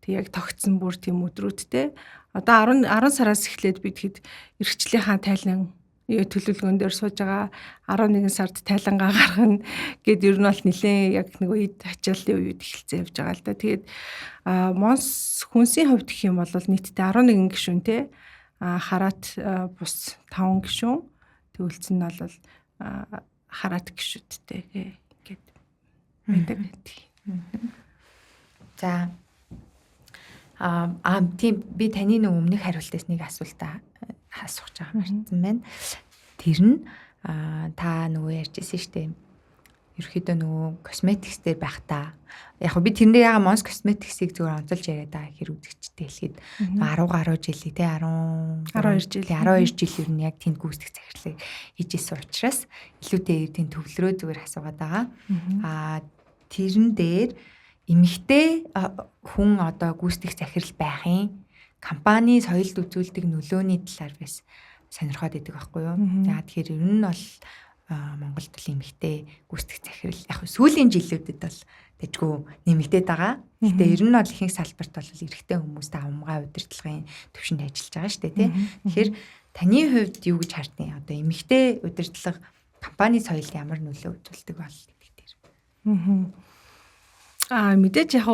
Тэг яг тогтсон бүр тийм өдрүүдтэй. Одоо 10 сараас эхлээд бид хэд эрхчлийнхаа тайлан төлөвлөгөөн дээр сууж байгаа 11 сард тайлангаа гаргана гэд ер нь бол нэлээд яг нэг үед ачааллын үед эхэлсэн явж байгаа л да. Тэгээд Монс хүнсийн хувьд гэх юм бол нийтдээ 11 гишүүнтэй хараат бус 5 гишүүн төвлөсөн нь бол хараат гишүүдтэй гэд байдаг. За тийм би таны нэг өмнөх хариултаас нэг асуултаа асууж байгаа мартсан байна. Тэр нь та нөгөө ярьжсэн шүү дээ. Ерөөхдөө нөгөө косметикс дээр байх та. Яг би тэрнээ яга Mons Cosmetics-ийг зүгээр онцолж яриад байгаа хэр үзэгчтэй хэлэхэд 10 гаруй жилийн те 12 жил ер нь яг тэнд гүйцэтгэх захирлыг хийжсэн учраас илүүтэй тийм төвлөрөө зүгээр асуугаад байгаа. Тэрэн дээр эмэгтэй хүн одоо гүйцэтгэх захирал байхын компани соёлд үзүүлдэг нөлөөний талаар бас сонирхоод идэг байхгүй юу. Яа тэгэхээр ер нь бол Монголд бол эмэгтэй гүйцэтгэх захирал яг сүүлийн жилүүдэд бол дэжгүй нэмэгдээд байгаа. Гэхдээ ер нь бол ихэнх салбарт бол эрэгтэй хүмүүстэй авмгаа удирдлагын төвшөнд ажиллаж байгаа шүү дээ тий. Тэгэхээр таны хувьд юу гэж хардیں۔ Одоо эмэгтэй удирдлага компани соёлд ямар нөлөө үзүүлдэг бол гэдэг дээр. Мэдээж яг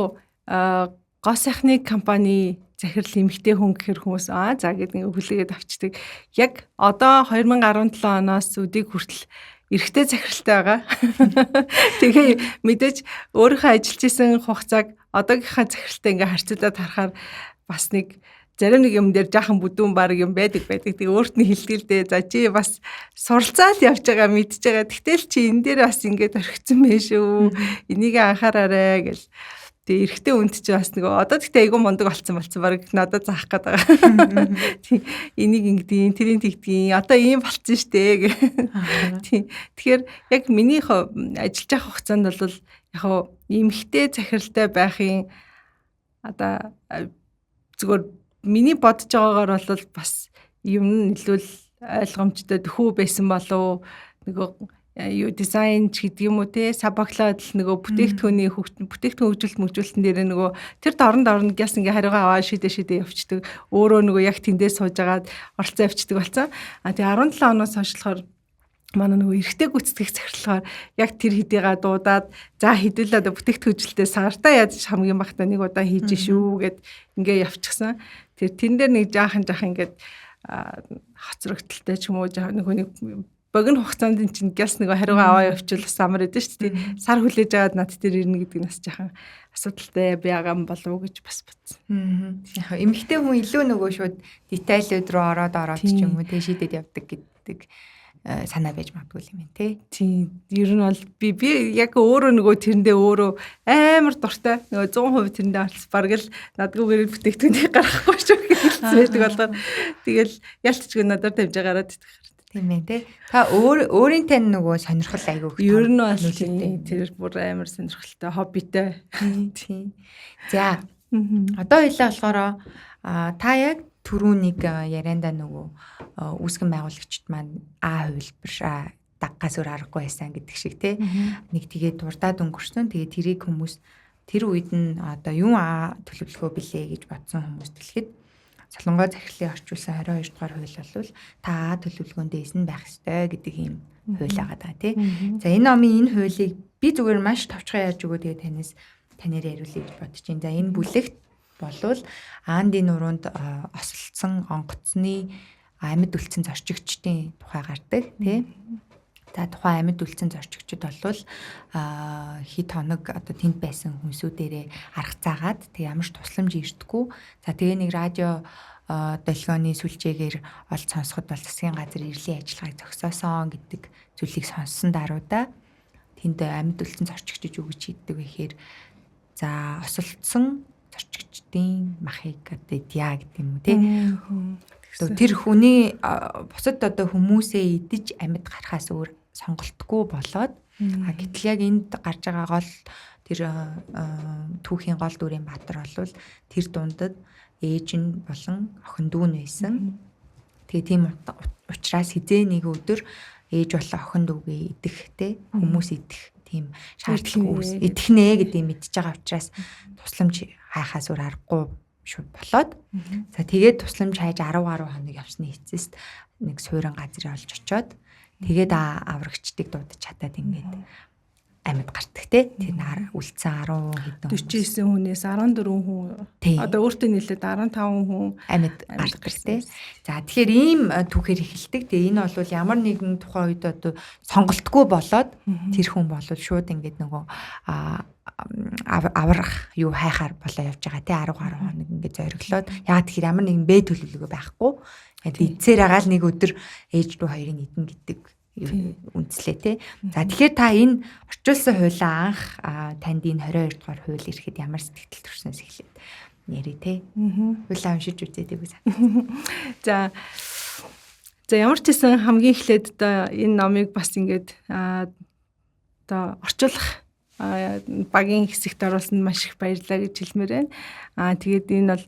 гоо сайхны компани захирал эмэгтэй хүн гэхэр хүмүүс за гэдэг нэг хүлээгээд авчдаг. Яг одоо 2017 оноос үдийг хүртэл эрэгтэй захиралтай байгаа. Тэгээ мэдээж өөрийнхөө ажиллаж исэн хугацааг одоогийнхаа захиралтай ингээ харьцуулаад харахаар бас нэг зарим нэг юм дээр жаахан бүдүүн баг юм байдаг. Тэгээ өөрт нь хэлдэг л дээ. За чи бас суралцаал явж байгаа мэдж байгаа. Тэгтэл чи энэ дээр бас ингээд орхицсан байх шүү. Энийг анхаараарай гэл. Тэгээ эрэгтэй үнд чи бас нөгөө одоо тэгтээ айгүй мундаг болсон баг надад заах гээд байгаа. Тийм энийг ингэдэйн тэрийн тэгдгийн одоо ийм болцсон штэ гэ. Тийм тэгэхээр яг миний ажиллаж байгаа хугацаанд бол яг эмэгтэй захиралтай байхын одоо зүгээр миний бодож байгаагаар бол бас юм илүү ойлгомжтой төхөө байсан болов нөгөө юу дизайн ч гэдэг юм уу те сабаглаад л нөгөө бүтээгдэхүүний бүтээгдэхүүн хөгжүүлэлтэн дээр нөгөө тэр дорн гяс ингээ хариугаа аваа шидэ явчихдаг. Өөрөө нөгөө яг тэндээс суужгаад оролцоо явчихдаг болсон. Тэгээ 17 оноос хойшлохоор манай нөгөө эрэгтэй гүйцэтгэх захирлагаар яг тэр хэдийгээ дуудаад за хэдүүлээ бүтээгдэхүүн хөгжүүлэлтээ сартаа яаж хамгийн багтаа нэг удаа хийж шүү гэд ингээ явчихсан. Тэрэн дээр нэг жаахан ингээд хоцрогдолтой ч юм уу нэг богино хугацаанд чинь гяс нэг хариугаа аваа явуул бас амар эдэн шүү дээ. Сар хүлээж аваад над дээр ирнэ гэдэг нь бас жаахан асуудалтай байгаа юм болов уу гэж бас бодсон. Яг эмэгтэй хүн илүү нөгөө шууд детайлууд руу ороод ч юм уу тэг шийдэд явдаг гэдэг санаа байж магадгүй юм тий. Тийм. Ер нь бол би яг өөрөө нөгөө тэрэндээ өөрөө амар дуртай. Нөгөө 100% тэрэндээ орц баг л надгүйгээр бүтээгдэхүүнийг гаргахгүй шүү гэсэн байдаг болохоор тэгэл ялцчгүй надаар тавьж гараад идэх. Тийм ээ тий. Та өөрийн тань нөгөө сонирхол айгүй их. Ер нь бол тэр бүр амар сонирхолтой хоббитэй. Тийм. За. Одоо хэлээ болохоор та яг түрүүнийг ярианда нөгөө үүсгэн байгуулагчд маань хувилбар даггаас өөр аргагүй байсан гэдэг шиг тий. Нэг тэгээд дурдаад өнгөрсөн. Тэгээд тэрийг хүмүүс тэр үед нь одоо юу төлөвлөгөө билээ гэж бодсон хүмүүс дэлгэхэд Солонгой захирлын орчуулсан 22 дугаар хууль бол та төлөвлөгөөнд эзэн байх ёстой гэдэг ийм хууль байгаа даа тий. За энэ номын энэ хуулийг би зүгээр маш товчхон яаж өгөө тэгээ танаар яриулъя гэж бодож байна. За энэ бүлэгт болвол Андын нуруунд осолцсон онгоцны амьд үлдсэн зорчигчдын тухай гардаг тий. За тухайн амьд үлдсэн зорчигчд болвол хэд хоног одоо тэнд байсан хүмүүсүүдээрээ арга цаагаад тэг ямар ч тусламж ирдэггүй. За тэгээ нэг радио долгионы сүлжээгээр олж сонсоход бол засгийн газар иргэлийн ажиллагааг зогсоосон гэдэг зүйлийг сонссон даруйда тэнд амьд үлдсэн зорчигчд өгч хийдэг гэхээр за осолцсон зорчигчдын махыг одоо идья гэдэг юм уу тий. Тэр хүний бусад одоо хүмүүсээ идэж амьд гарахаас өөр сонголтгүй болоод гэтэл яг энд гарч байгаа гол тэр түүхийн гол дүрийн баатар болвол тэр дундад ээж нь болон охин дүү нь байсан. Тэгээ тийм учраас хизээ нэг өдөр ээж болон охин дүүгээ идэхтэй хүмүүс идэх тийм шаардлага идэх нэ гэдэг мэдчихэж байгаа учраас тусламж хайхаас өөр аргагүй шүү болоод за тэгээд тусламж хайж 10 гаруй хоног явсны эцэст нэг суурин газар олж очоод тэгээд аврагчдыг дуудаж чадаад ингээд амьд гардаг те тэр үлдсэн 10 хэдэн 49 хүнээс 14 хүн одоо өөртөө нийлээд 15 хүн амьд гардаг те. За тэгэхээр ийм түүхээр эхэлдэг. Тэгээ энэ бол ямар нэгэн тухайн үед одоо сонголтгүй болоод тэр хүн бол шууд ингээд нөгөө аврах юу хайхаар болоо явж байгаа те 10 гаруй хоног ингээд зориглоод яг тэгэхээр ямар нэгэн бэ төлөвлөгөө байхгүй. Эцээр агаал нэг өдөр ээж дүү хоёрын идэн гэдэг үндслээ те. За тэгэхээр та энэ орчуулсан хуулиа анх танд энэ 22 дугаар хууль ирэхэд ямар сэтгэл төрснөөс эхлээд нэри те. Хуулиа уншиж үзээдэг үү? За ямар ч гэсэн хамгийн эхлээд одоо энэ номыг бас ингээд одоо орчуулах багийн хэсэгт оруулсанд маш их баярлалаа гэж хэлмээр байна. Тэгээд энэ бол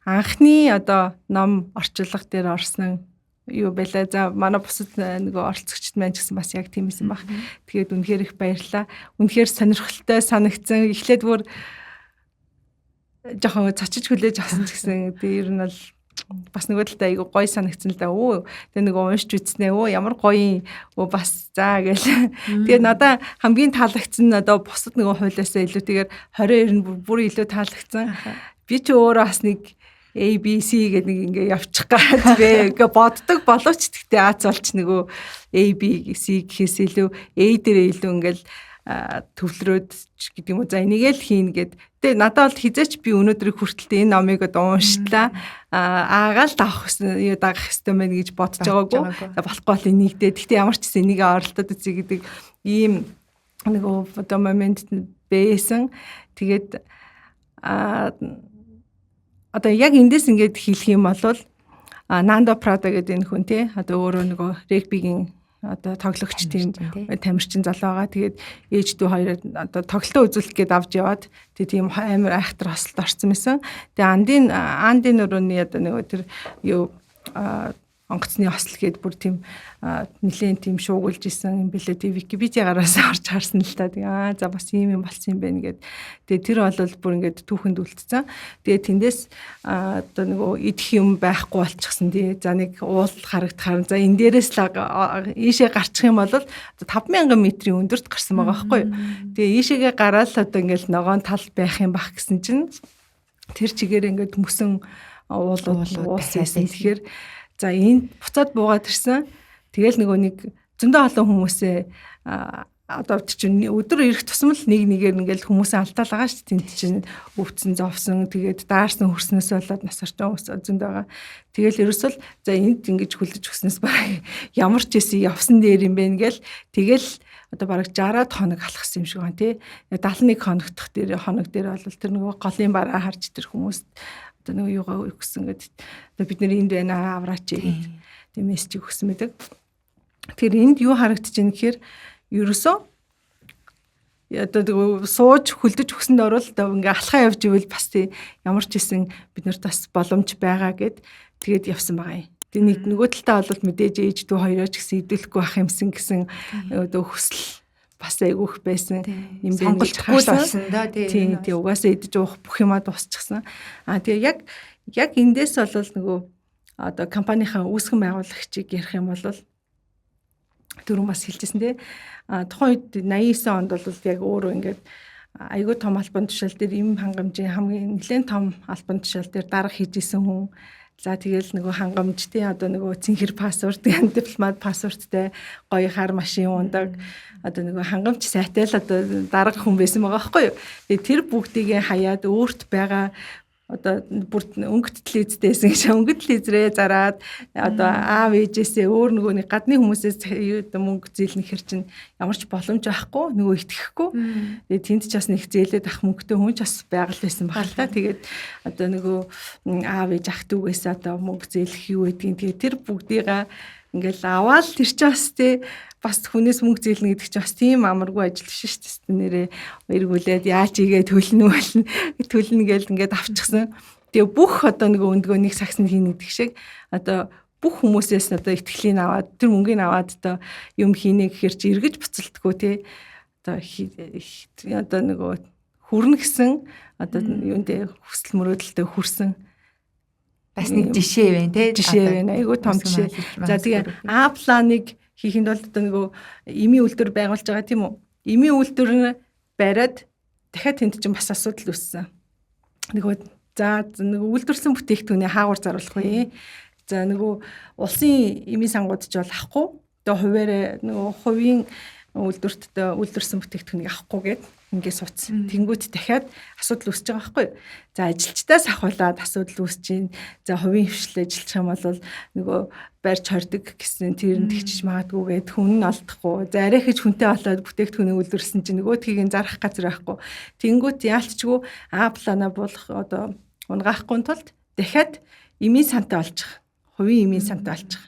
анхны одоо ном орчуулга дээр орсон юу байлаа. За манай бусад нөгөө оролцогчд маань ч гэсэн бас яг тийм байсан баг. Тэгээд үнэхээр их баярлалаа. Үнэхээр сонирхолтой санагдсан. Эхлээд бүр жоохон цочиж хүлээж авсан ч гэсэн тэр нь бол бас нөгөө талдаа айгу гоё санагдсан л да. Тэгээ нөгөө уншиж үзснээ ямар гоё бас за гээл. Тэгээ надаа хамгийн таалагдсан нь одоо бусад нөгөө хуулиасаа илүүтэйгээр 22 нь бүр илүү таалагдсан. Би ч өөрөө бас нэг ABC гэдэг нэг ингээ явчих гад бэ. Ингээ боддог боловч тэгтээ Аз болч нөгөө ABC гэхээс илүү A дээр илүү ингээл төвлөрөөд гэдэг юм уу. За энийг л хийн гэд. Тэгээ надад бол хизээч би өнөөдрийг хүртэл энэ номыг одоо уншлаа. Аагаал давах юу дагах хэрэгтэй мэн гэж бодож байгаагүй. Болохгүй бол энийг дээ. Тэгтээ ямар ч гэсэн энийг оролдоод үзье гэдэг ийм нөгөө одоо момент байсан. Тэгээд одоо яг эндээс ингээд хэлэх юм бол Нандо Прада гэдэг энэ хүн тий одоо өөрөө нөгөө регбигийн одоо тоглогч тийм тамирчин залуу байгаа. Тэгээд ээж дүү хоёр одоо тоглолтоо үзүүлэх гээд авч яваад тийм амар айхтар хосолд орсон байсан. Тэгээд Андын нурууны одоо нөгөө тэр юу онгоцны осол гээд бүр тийм нэлээд тийм шуугуулж исэн юм бэлээ. Тийм Википедиагаараас орж харсан л та. Тэгээ за бас ийм юм болсон юм байна гэд. Тэгээ тэр бол бүр ингээд түүхэнд үлдсэн. Тэгээ тэндээс одоо нөгөө идэх юм байхгүй болчихсон. Тэгээ за нэг уул харагдахаар за энэ дээрээс л ийшээ гарчих юм бол 5000 метрийн өндөрт гарсан байгаа байхгүй юу. Тэгээ ийшээгээ гараад одоо ингээд ногоон тал байх юм бах гэсэн чинь тэр чигээр ингээд мөсөн уус байсан. Тэгэхээр за энд буцаад буугаад ирсэн. Тэгэл нөгөө нэг зөндөө олон хүмүүсээ одоо чинь өдөр ирэх тусмал нэг нэгээр ингээл хүмүүсээ алтаалгаа шүү дээ. Тэнд чинь өвдсөн, зовсон, тэгээд даарсан хөрснөөс болоод нас орчин хүмүүс зөндөө байгаа. Тэгэл ерөөсөл за энд ингэж хүлээж өгснөөс баг ямар ч хэсэг явсан дээр юм бэ ингээл тэгэл одоо бараг 60-аад хоног алхсан юм шиг байна тий. 71 хоногдох дээр бол тэр нөгөө голын бараа харж тэр хүмүүс одоо нөгөө юугаа өгсөн гэдэг. Одоо бид нэр энд байна авраач гэдэг. Тийм мессеж өгсөн мэдэг. Тэгэхээр энд юу харагдаж байна гэхээр ерөөсөө одоо сууж хөлдөж өгсөнд орвол одоо ингээ алхаа явж ивэл бас тий ямар ч хэсэн бид нарт бас боломж байгаа гэд тэгээд явсан байгаа юм. Тэгээ нөгөө талдаа бол мэдээж ээж дүү хоёроо ч гэсэн идэвхгүй байх юмсан гэсэн одоо хүсэл бас айгүйх байсан юм сонголтгүй л болсон да тийм угаасаа идэж уух бүх юмаа дуусчихсан. Тэгээ яг эндээс бол нөгөө одоо компанийнхаа үүсгэн байгуулагчийг ярих юм бол түрүүн бас хэлжсэн тий. Тухайн үед 89 онд бол яг өөрөө ингээд айгүй том албан тушаал дээр им хангамжийн хамгийн нэлээд том албан тушаал дээр дарга хийж исэн хүн. За тэгэл нөгөө хангамжтэй одоо нөгөө цэнхэр пассворд, дипломат пассворттай гоё хар машин ундаг одоо нөгөө хангамж сайтай л одоо дарга хүн байсан байгаа байхгүй юу. Тэгээ тэр бүгдийг хаяад өөрт байгаа одоо бүр өнгөт телевизтэйсэн гэж өнгөт телевизрээ зараад одоо аав ээжээсээ өөр нөгөө нэг гадны хүмүүсээс мөнгө зээлнэх хэр чинь ямар ч боломж байхгүй нөгөө итгэхгүй. Тэгээ тэнд ч бас нэг зээлээд ах мөнгөтэй хүн ч бас байгаль байсан баг л та. Тэгээд одоо нөгөө аав ээж ах дүүгээс одоо мөнгө зээлэх юу гэдгийг тэгээ тэр бүгдийг ингээл аваад тэр чинь бас тий бас хүнээс мөнгө зээлнэ гэдэг чинь бас тийм амаргүй ажил биш шүү дээ. Нэрээ эргүүлээд яаж игээ төлнө гээл ингээд авчихсан. Тэгээ бүх одоо нөгөө өндгөө нэг сагсанд хийнэ гэдэг шиг одоо бүх хүмүүсээс одоо итгэлийн аваад тэр мөнгөний аваад одоо юм хийнэ гэхэр чи эргэж буцалтгүй тий одоо нөгөө хүрнэ гэсэн одоо юундээ хүсэл мөрөөдөлтөд хүрсэн бас нэг жишээ байна тий. Жишээ байна. Айгуу том жишээ. За тэгээ А планыг хийхэд бол одоо нөгөө эми үйлдвэр байгуулж байгаа тийм үү? Эми үйлдвэр бариад дахиад тэнд чинь бас асуудал үүссэн. Нөгөө за нөгөө үйлдвэрлэсэн бүтээгдэхүүнээ хаагур заруулах вэ? За нөгөө улсын эми сангууд ч бол авахгүй. Одоо хуваараа нөгөө хувийн үйлдвэртээ үйлдвэрсэн бүтээгдэхүүнийг авахгүй гээд ингээд суудсан. Тэнгүүт дахиад асуудал үүсэж байгаа байхгүй юу? За ажилчдаас ахуулаад асуудал үүсэж чинь. За хувийн хвшил ажиллах юм бол нөгөө барьж хордог гэсэн тэр нь тэгчиж магадгүйгээд хүн нь олдохгүй. За арай хийж хүнтэй болоод бүтээгдэхүүнийг үйлдвэрсэн чинь нөгөөдхийг зарах газар байхгүй. Тэнгүүт яалтчгүй А плана болох одоо унгаахгүй тулд дахиад эмийн сантай олчих. Хувийн эмийн сантай олчих.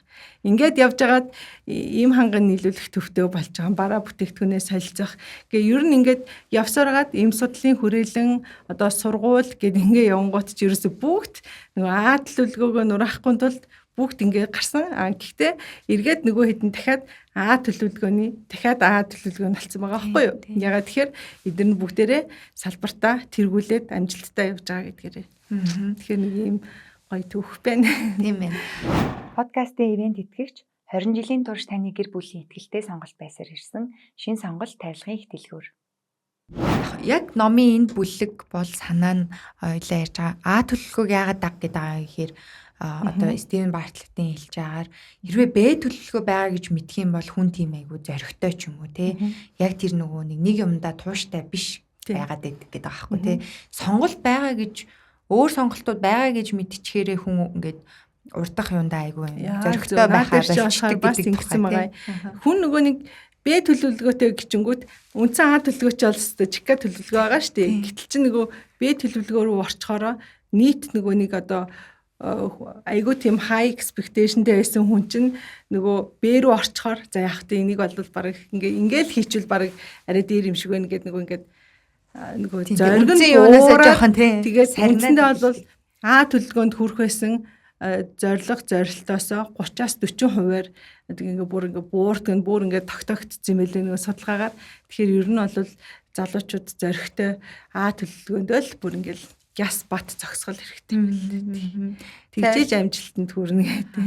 Ингээд явж байгаад ийм ханган нийлүүлэх төвтэй болж байгаа. Бараа бүтээгдэхүүнээ солилцох. Гэ ер нь ингээд явсараад ийм судлалын хүрээлэн одоо сургууль гэд ингээ явангууд ч ерөөсө бүгд нөгөө А төлөвлөгөөгөө нураахгүй тулд бүгд ингээ гарсан. Гэхдээ эргээд нөгөө хэдэн дахиад А төлөвлөгөө нь олцсон байгаа байхгүй юу? Ягаад тэгэхээр эдгээр нь бүгдээрээ салбартаа тэргүүлээд амжилттай явж байгаа гэдгээрээ. Тэгэхээр нэг ийм гоё түүх байна. Тийм байна. Подкастын ивент итгэгч 20 жилийн турш таны гэр бүлийн итгэлтэй сонголт байсаар ирсэн шин сонголт тавилгын их дэлгүүр. Яг номын энэ бүлэг бол санаа нь ойлаа ярьж байгаа. А төлөвлөгөөг яагаад даг гэдэг байгаа гэхээр одоо Стивен Бартлеттийн хэлж байгаагаар хэрвээ Б төлөвлөгөө байгаа гэж мэдх юм бол хүн тийм айгүй зоригтой ч юм уу те. Яг тэр нөгөө нэг юмдаа тууштай биш байгаад байдаг гэдэг байгаа байхгүй те. Сонголт байгаа гэж өөр сонголтууд байгаа гэж мэдчихээрээ хүн ингээд урдах юундаа айгүй зоригтой байхаа болчихдаг гэдэг тухай. Хүн нөгөө нэг Б төлөвлөгөөтэй гिचэнгүүт үндсэн А төлөвлөгөөч бол чика төлөвлөгөө байгаа шүү дээ. Гэтэл чи нөгөө Б төлөвлөгөө рүү орчхороо нийт нөгөө нэг одоо айгүй тийм high expectationтэй байсан хүн чинь нөгөө Б рүү орчхоор за яах вэ энийг бол баг ингээл хийчихвэл баг арай дээр юм шиг байна гэдэг нөгөө зориг нь юунаасаа жоохон тийм. Тэгээд сарнандаа бол А төлөвлөгөөнд хүрэх байсан зорилтоосоо 30-40% ингээ бүр ингээ буурдаг бүр ингээ тогтогдсон юм байлээ нөгөө судалгаагаар. Тэгэхээр ер нь бол залуучууд зоригтой А төлөвлөгөөнд л бүр ингээл гяс бат зогсгол хэрэгтэй байлээ. Тэгжээж амжилтанд хүрнэ гэдэг.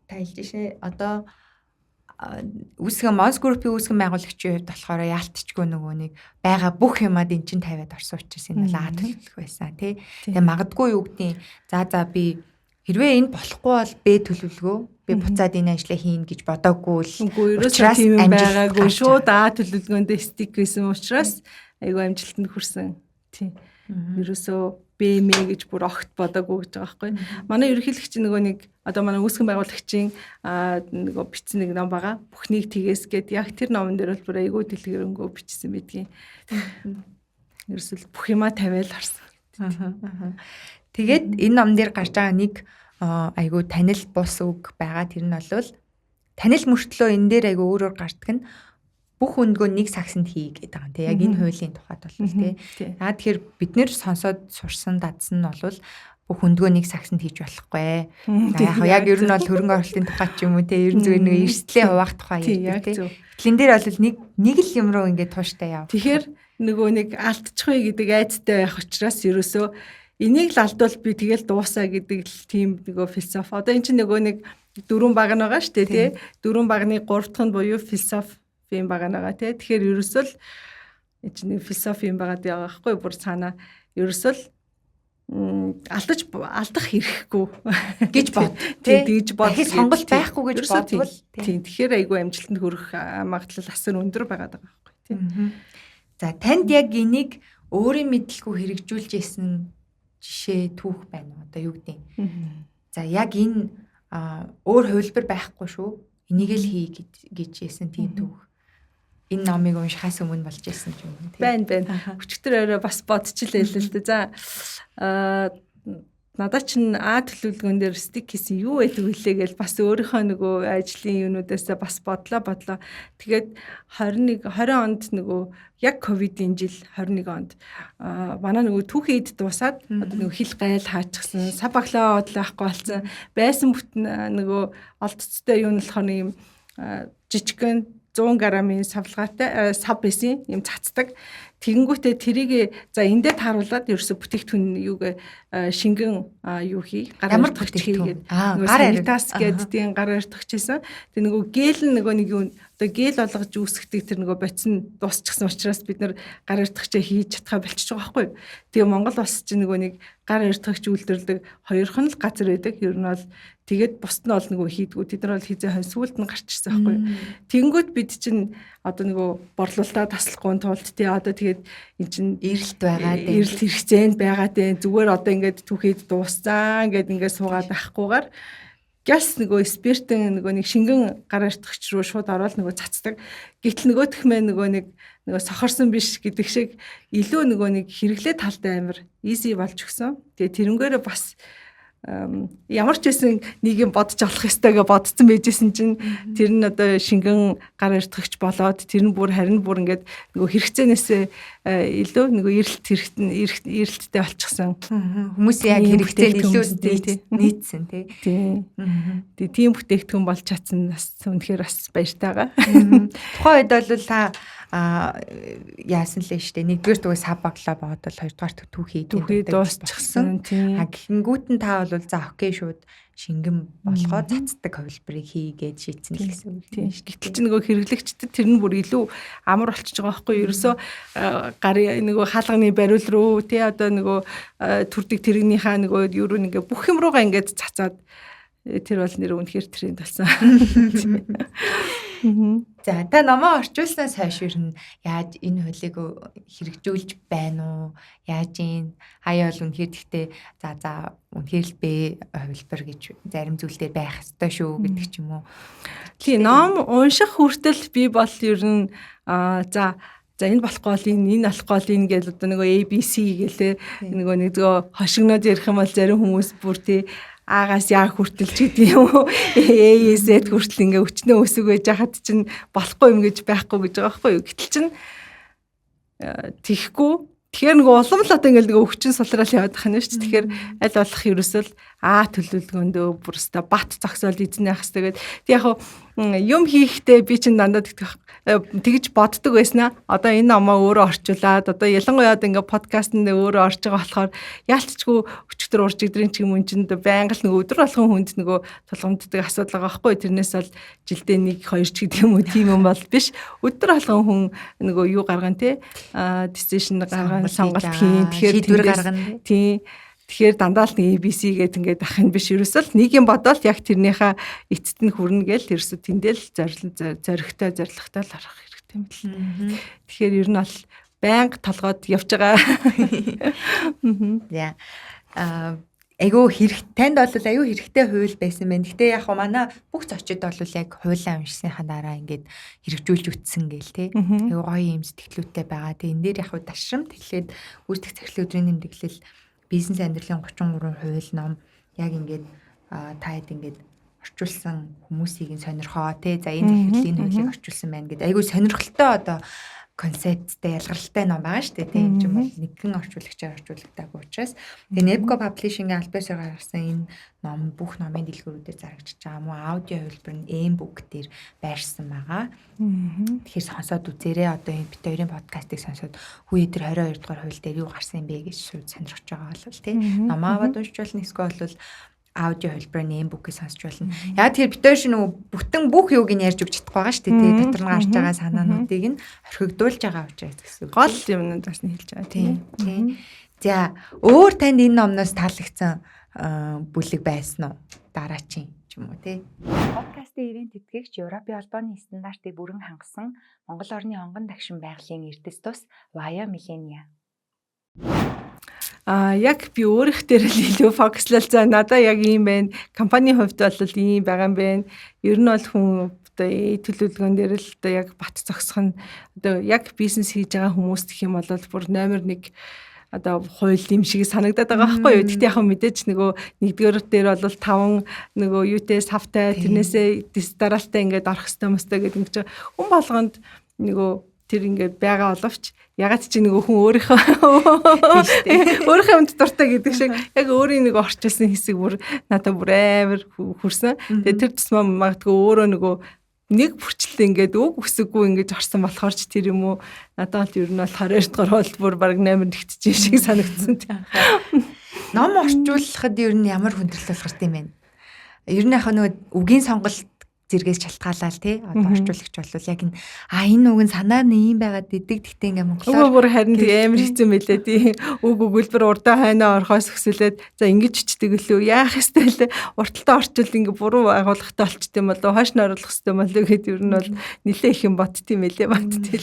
Та хэлжээ одоо үүсгэн Mons Group-ийн үүсгэн байгуулагчийн хувьд болохоор яалтчгүй нөгөө нэг байгаа бүх юмад эн чин тавиад орсон учраас энэ бол А төлөвлөгөө байсан тий. Тэгээ магадгүй юу гэдгийг за би хэрвээ энэ болохгүй бол Б төлөвлөгөө би буцаад энэ ажлаа хийн гэж бодоогүй л ерөөсөө тийм юм байгаагүй шууд А төлөвлөгөөнд стик гэсэн учраас айгүй амжилтанд хүрсэн тий. Ерөөсөө БМ гэж бүр огт бодоогүй гэж байгаа байхгүй. Манай ерөнхийлөгч нөгөө нэг одоо манай үүсгэн байгуулагчийн нөгөө бичсэн нэг ном байгаа. Бүхнийг тгээс гэд яг тэр номон дээр бол бүр айгүй дэлгэрэнгүй бичсэн байдгийн. Ерөөсөө бүх юма тавиал харсан. Тэгээд энэ ном дээр гарч байгаа нэг айгүй танил бус үг байгаа. Тэр нь бол танил мөртлөө энэ дээр айгүй өөрөөр гарддаг нь бүх өндгөө нэг сагсанд хий гэдэг байгаа. Тэ яг энэ хуулийн тухайд бол тэ. Тэгэхээр бид нэр сонсоод сурсан дадсан нь бол бүх хөндгөөнийг сагсанд хийж болохгүй. Яг ер нь бол хөрөнгө оруулалтын тухай ч юм уу те ер нь зүгээр нэг эрсдлийн хуваах тухай ярьдаг те. Тэн дээр бол нэг л юм руу ингээд тууштай яв. Тэгэхээр нөгөө нэг алдчихгүй гэдэг айдтай байх учраас ерөөсөө энийг л алдвал би тэгэл дуусаа гэдэг л тийм нөгөө философи. Одоо эн чинь нөгөө нэг 4 баг нь байгаа шүү дээ тий. 4 багны 3 дахь нь буюу философийн баг нь байгаа тий. Тэгэхээр ерөөсөө л энэ чинь философийн багад байгаа байхгүй бүр цаана ерөөсөө л алдах хэрэггүй гэж бод. Тэгж бод. Дахиж сонголт байхгүй гэж бодвол тийм. Тэгэхээр айгүй амжилтанд хүрэх магадлал асар өндөр байгаа байхгүй тий. За танд яг энийг өөрийн мэдлэггүй хэрэгжүүлж исэн жишээ түүх байна уу? Одоо юу гэдэг. За яг энэ өөр хувилбар байхгүй шүү. Энийг л хий гэж хэлсэн тийм түүх. Энэ номыг уншихаас өмнө болж ирсэн юм тийм. Байна. Өчигдөр орой бас бодчихлээ л дээ. За надад чинь төлөвлөгөөн дээр стик хийсэн юу байдаг вүлээ гэж бас өөрийнхөө нөгөө ажлын юунуудаас бас бодлоо. Тэгээд 20 онд нөгөө яг ковидын жил 21 онд манай нөгөө түүхий эд дуусаад одоо нөгөө хил гайл хаачихсан, сав баглаа одлаахгүй болсон. Байсан бүтэн нөгөө олдцтой юу нь болохоор юм жижигхэн 100 грамын савлгаатай сав байсан юм цацдаг. Тэгэнгүүтээ тэрийг за эндээ тааруулаад ерөөсө бүтээгдэхүүн юуг шингэн юу хий ямар бүтээгдэхүүн гар аритас гэдэг тийм гар аритгчээсэн. Тэг нөгөө гэл нөгөө нэг юу одоо гэл болгож үүсгдэг тэр нөгөө боцсон дуусчихсан учраас бид нар гар аритгчээ хийж чадхаа болчихж байгаа байхгүй. Тэгээ Монгол улс чинь нөгөө нэг гар аритгч үйлдвэрлэдэг хоёрхан л газар байдаг. Ер нь бол тэгээд бусд нь бол нөгөө хийдгүү. Тэд нар бол хизээ хон сүулт нь гарчирсан байхгүй. Тэнгүүд бид чинь одоо нөгөө борлуулалтаа таслахгүй тулд тий одоо тэгээд эн чинь эрэлт байгаа дээ. Эрэлт хэрэгцээнд байгаа дээ. Зүгээр одоо ингээд түүхийд дууссан ингээд ингээд суугаад байхгүйгээр гяс нөгөө спиртэн нөгөө нэг шингэн гар аритгч руу шууд ороод нөгөө цацдаг. Гэтэл нөгөөх мэн нөгөө сохорсон биш гэдэг шиг илүү нөгөө нэг хэрэглээ талтай амар easy болж өгсөн. Тэгээ тэрнгээрээ бас ямар ч байсан нэг юм бодож олох ёстойгоо бодсон байжсэн чинь тэр нь одоо шингэн гар аритгч болоод тэр нь харин бүр ингээд нөгөө хэрэгцээнээс илүү нөгөө эрэлттэй болчихсон. Хүмүүс яг хэрэгцээнд илүү нийцсэн тий. Тийм бүтээгдэхүүн болж чадсан бас үнэхээр бас баяртайгаа. Тухайн үед бол та яасан лээ штэ нэгдүгээр тугай сав баглаа бодвол хоёрдугаар түүхий дуусчихсан. Гингүүтэн та бол за окей шууд шингэн болгоод цацдаг хувилбарыг хийгээд шийдсэн л гэсэн үг тийм шүү. Гэтэл чи нөгөө хэрэглэгчдэд тэр нь бүр илүү амар болчихж байгаа байхгүй юу? Ерөөсөө гарын нөгөө хаалганы бариул руу тий одоо нөгөө төрдөг тэрэгнийхаа нөгөө юу руу ингээ бүх юм руугаа ингээд цацаад тэр бол нэр үнэхээр тренд болсон. За та номоо орчуулснаас хойш ер нь яаж энэ хуулийг хэрэгжүүлж байна уу? Яаж ийн хаяа бол үнэхээр гэхдээ за үнэхээр л бэ хувилбар гэж зарим зүйл дээр байх ёстой шүү гэдэг ч юм уу. Тийм ном унших хүртэл би бол ер нь за энэ болохгүй бол энэ болохгүй бол энэ гэж одоо нөгөө ABC гэлээ нөгөө хошигноод ярих юм бол зарим хүмүүс бүр тий агаас яа хүртэл ч гэдэг юм уу AZ хүртэл ингээ өчнөө өсөг байж хахад чинь болохгүй юм гэж байхгүй гэж байгаа байхгүй юу. Гэтэл чинь тийхгүй тэгэхээр нөгөө улам л одоо ингээ өвчин сулраал яваад байгаа юм шүү дээ. Тэгэхээр аль болох ерөөсөл төлөвлөгөөндөө бүр өстө бат зогсоол эзнээ хас тэгээд яг юм хийхдээ би чинь дандаа тэгж боддог байснаа. Одоо энэ номоо өөрөө орчуулад одоо ялангуяа ингээ подкастн дээр өөрөө орж байгаа болохоор яалтчгүй өчтөр урж идрийн ч юм уу чинь байнга л нөгөө өдөр болгон хүнд нөгөө тулгамддаг асуудал байгаа байхгүй. Тэрнээс бол жилдээ 1-2 ч гэдэг юм уу тийм юм бол биш. Өдөр болгон хүн нөгөө юу гаргана те decision гаргана сонголт хийн. Тэгэхээр шийдвэр гаргана. Тийм. Тэгэхээр дандаа л ABC гэдэг ингээд ах нь биш. Ерөөсөл нэг юм бодоод яг тэрнийхээ эцэст нь хүрнэ гээл ерөөсөө тэндэл зоригтой зоригтой л арах хэрэгтэй юм л. Тэгэхээр ер нь бол байнга толгойд явж байгаа. За. Айгу танд бол айгу хэрэгтэй хууль байсан байна. Гэтэ яг манай бүх зочид бол яг хуулиа уншсныхаа дараа ингээд хэрэгжүүлж үтсэн гээл те. Айгу гоё юм сэтгэлүүтэй байгаа. Тэгээ энэ дээр яг дашрамт эхлээд гүйцэтгэх захирлын өдрийн тэмдэглэл бизнес амьдралын 33 хууль ном яг ингээд таад ингээд орчуулсан хүмүүсийг сонирхоо тий за энэ захирлын хуулийг орчуулсан байна гэдэг айгүй сонирхолтой одоо концепттэй ялгаралтай ном байгаа шүү дээ. Тийм ч юм бол нэгэн орчуулагчаар орчуулагдаагүй учраас тэгээ Nebco Publishing-ийн аль биесээр гаргасан энэ ном бүх номын дэлгүүрүүдэд зарагдчихж байгаа мó аудио хувилбар нь M-book дээр байрсан байгаа. Тэгэхээр сонсоод үзээрэй. Одоо энэ бит хоёрын подкастыг сонсоод хүү өдөр 22 дугаар хууль дээр юу гарсан юм бэ гэж шууд сонирхож байгаа бол тийм ном аваад уншиж болно. Эсвэл бол аудио хувилбар нь M-book-ийг сонсч болно. Яг тэгэхээр бид хоёр нөгөө бүтэн бүх юуг нь ярьж өгч чадахгүй байгаа шүү дээ. Тэгээ дотор нь гарч байгаа санаануудыг нь орхигдуулж байгаа учраас гэсэн үг. Гол юмнуудаас нь хэлж байгаа. Тийм. За өөр танд энэ номноос таалагдсан бүлэг байсан уу? Дараачийн ч юм уу тий. Подкастын ивент тэтгэгч Европын холбооны стандартыг бүрэн хангасан Монгол орны онгон дагшин байгалийн эрдэс тус Via Millennia. Яг би өөрөх дээр л илүү фокуслал за надаа яг ийм байна. Компанийн хувьд бол ийм байгаа юм байна. Ер нь бол хүн одоо төлөвлөгөөн дээр л одоо яг бат зогсох нь одоо яг бизнес хийж байгаа хүмүүс гэх юм бол бүр номер 1 одоо хууль юм шиг санагдаад байгаа байхгүй юу. Гэхдээ яг мэдээж нөгөө нэгдүгээр дээр бол 5 нөгөө юутэй савтай тэрнээсээ дистаралтай ингээд орох хэвээр мөстэй гэдэг юм чи хүн болгонд нөгөө тэр ингээд байгаа боловч ягаад чи нөгөө хүн өөрийнхөө юмд дуртай гэдэг шиг яг өөрийн нэг орчуулсан хэсэг бүр надад бүр амар хүрсэн. Тэгээ тэр тусмаа магадгүй өөрөө нөгөө нэг бүрчлээ ингээд үг өсөггүй ингэж орсон болохоор ч тэр юм уу надад л ер нь бол 22 дугаар бол бүр баг 8 нэгтж шиг санагдсан тийм. Ном орчуулахад ер нь ямар хүндрэл гарт юм бэ? Ер нь яг нөгөө үгийн сонголт зэрэгээс шалтгаалаа л тий. Одоо орчуулагч бол яг энэ үг нь санаа нь ийм байгаад идэг гэхдээ ингээ монголоор бүр харин тийм амар хэцүү мэлээ тий. Үг өгүүлбэр урдаа хайнаа орхоос өсвөлээд за ингэж чичдэг лөө яах ёстой лээ. Урталтаа орчвол ингээ буруу агуулгатай болчт юм болоо хойш нь оруулах ёстой болоо гэд ер нь бол нилээ их юм бот тийм элэ бат тий.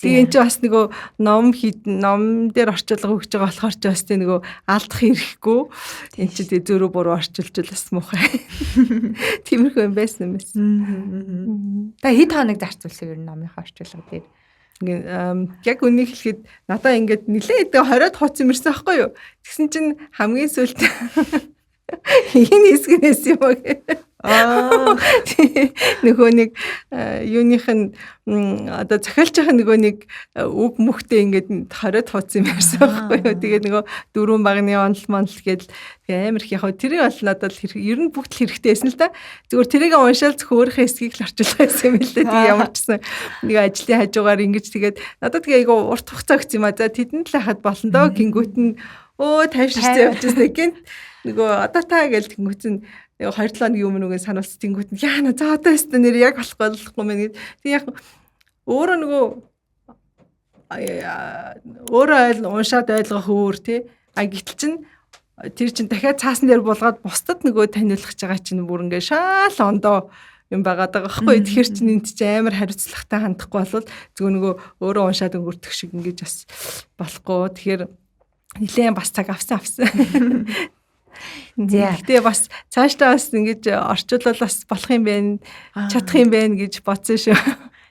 Тэгээ энэ ч бас нөгөө ном дээр орчуулга өгч байгаа болохоор ч бас тийм нөгөө алдах хэрэггүй. Энэ ч тэгээ зөөрөө буруу орчуулж бас муухай. Тиймэрхүү юм байсан юм байна. Та хэд хоног зарцуулсан ер нь номынхаа орчуулга дээр? Яг үнийг хэлэхэд надаа ингээд нилээ 20-од хооцсон мэрсэн байхгүй юу? Тэгсэн чинь хамгийн сүүлд энэ хэсгээс юм уу гэх. Нөгөө нэг юуных нь одоо захиалж байгаа нөгөө нэг үг мөхтэй ингээд 20-од хооцсон юмсан байхгүй юу. Тэгээд нөгөө дөрвөн багны онол монол гэдэл амар их яг тэрийг бол надад ер нь бүгд л хэрэгтэй байсан л да. Зүгээр тэрийг уншаал зөвхөн өөрийнхөө эсгийг л орчуулах байсан юм л да. Тэг ямар ч гэсэн нэг ажлын хажуугаар ингэж тэгээд надад тэгээ айгу урт хугацаа өгсөн юм а. За тэдэнд л хахад болно доо гингүүт нь тайвширсан явчихсан гин нөгөө одоо та гэж тэнгүүт нь 2-7 өдрийн өмнө үгээ сануулсан тэнгүүт нь яана за одоо өстө нэр яг болохгүй мэн гэд. Тэг яг өөрөө нөгөө өөрөө уншаад ойлгох өөр тий. Гэтэл чин тэр чин дахиад цаасан дээр булгаад бусдад нөгөө таниулах байгаа чинь бүр ингээ шаал ондоо юм байгаад байгаа байхгүй. Тэгэхээр чин энд чи амар хариуцлагатай хандахгүй болвол зөвхөн нөгөө өөрөө уншаад өнгөртөх шиг ингэж бас болохгүй. Тэгэхээр нэлээд бас цаг авсан. Гэтэ бас цаашдаа бас ингэж орчуулбал бас болох юм байна, чадах юм байна гэж бодсон шүү.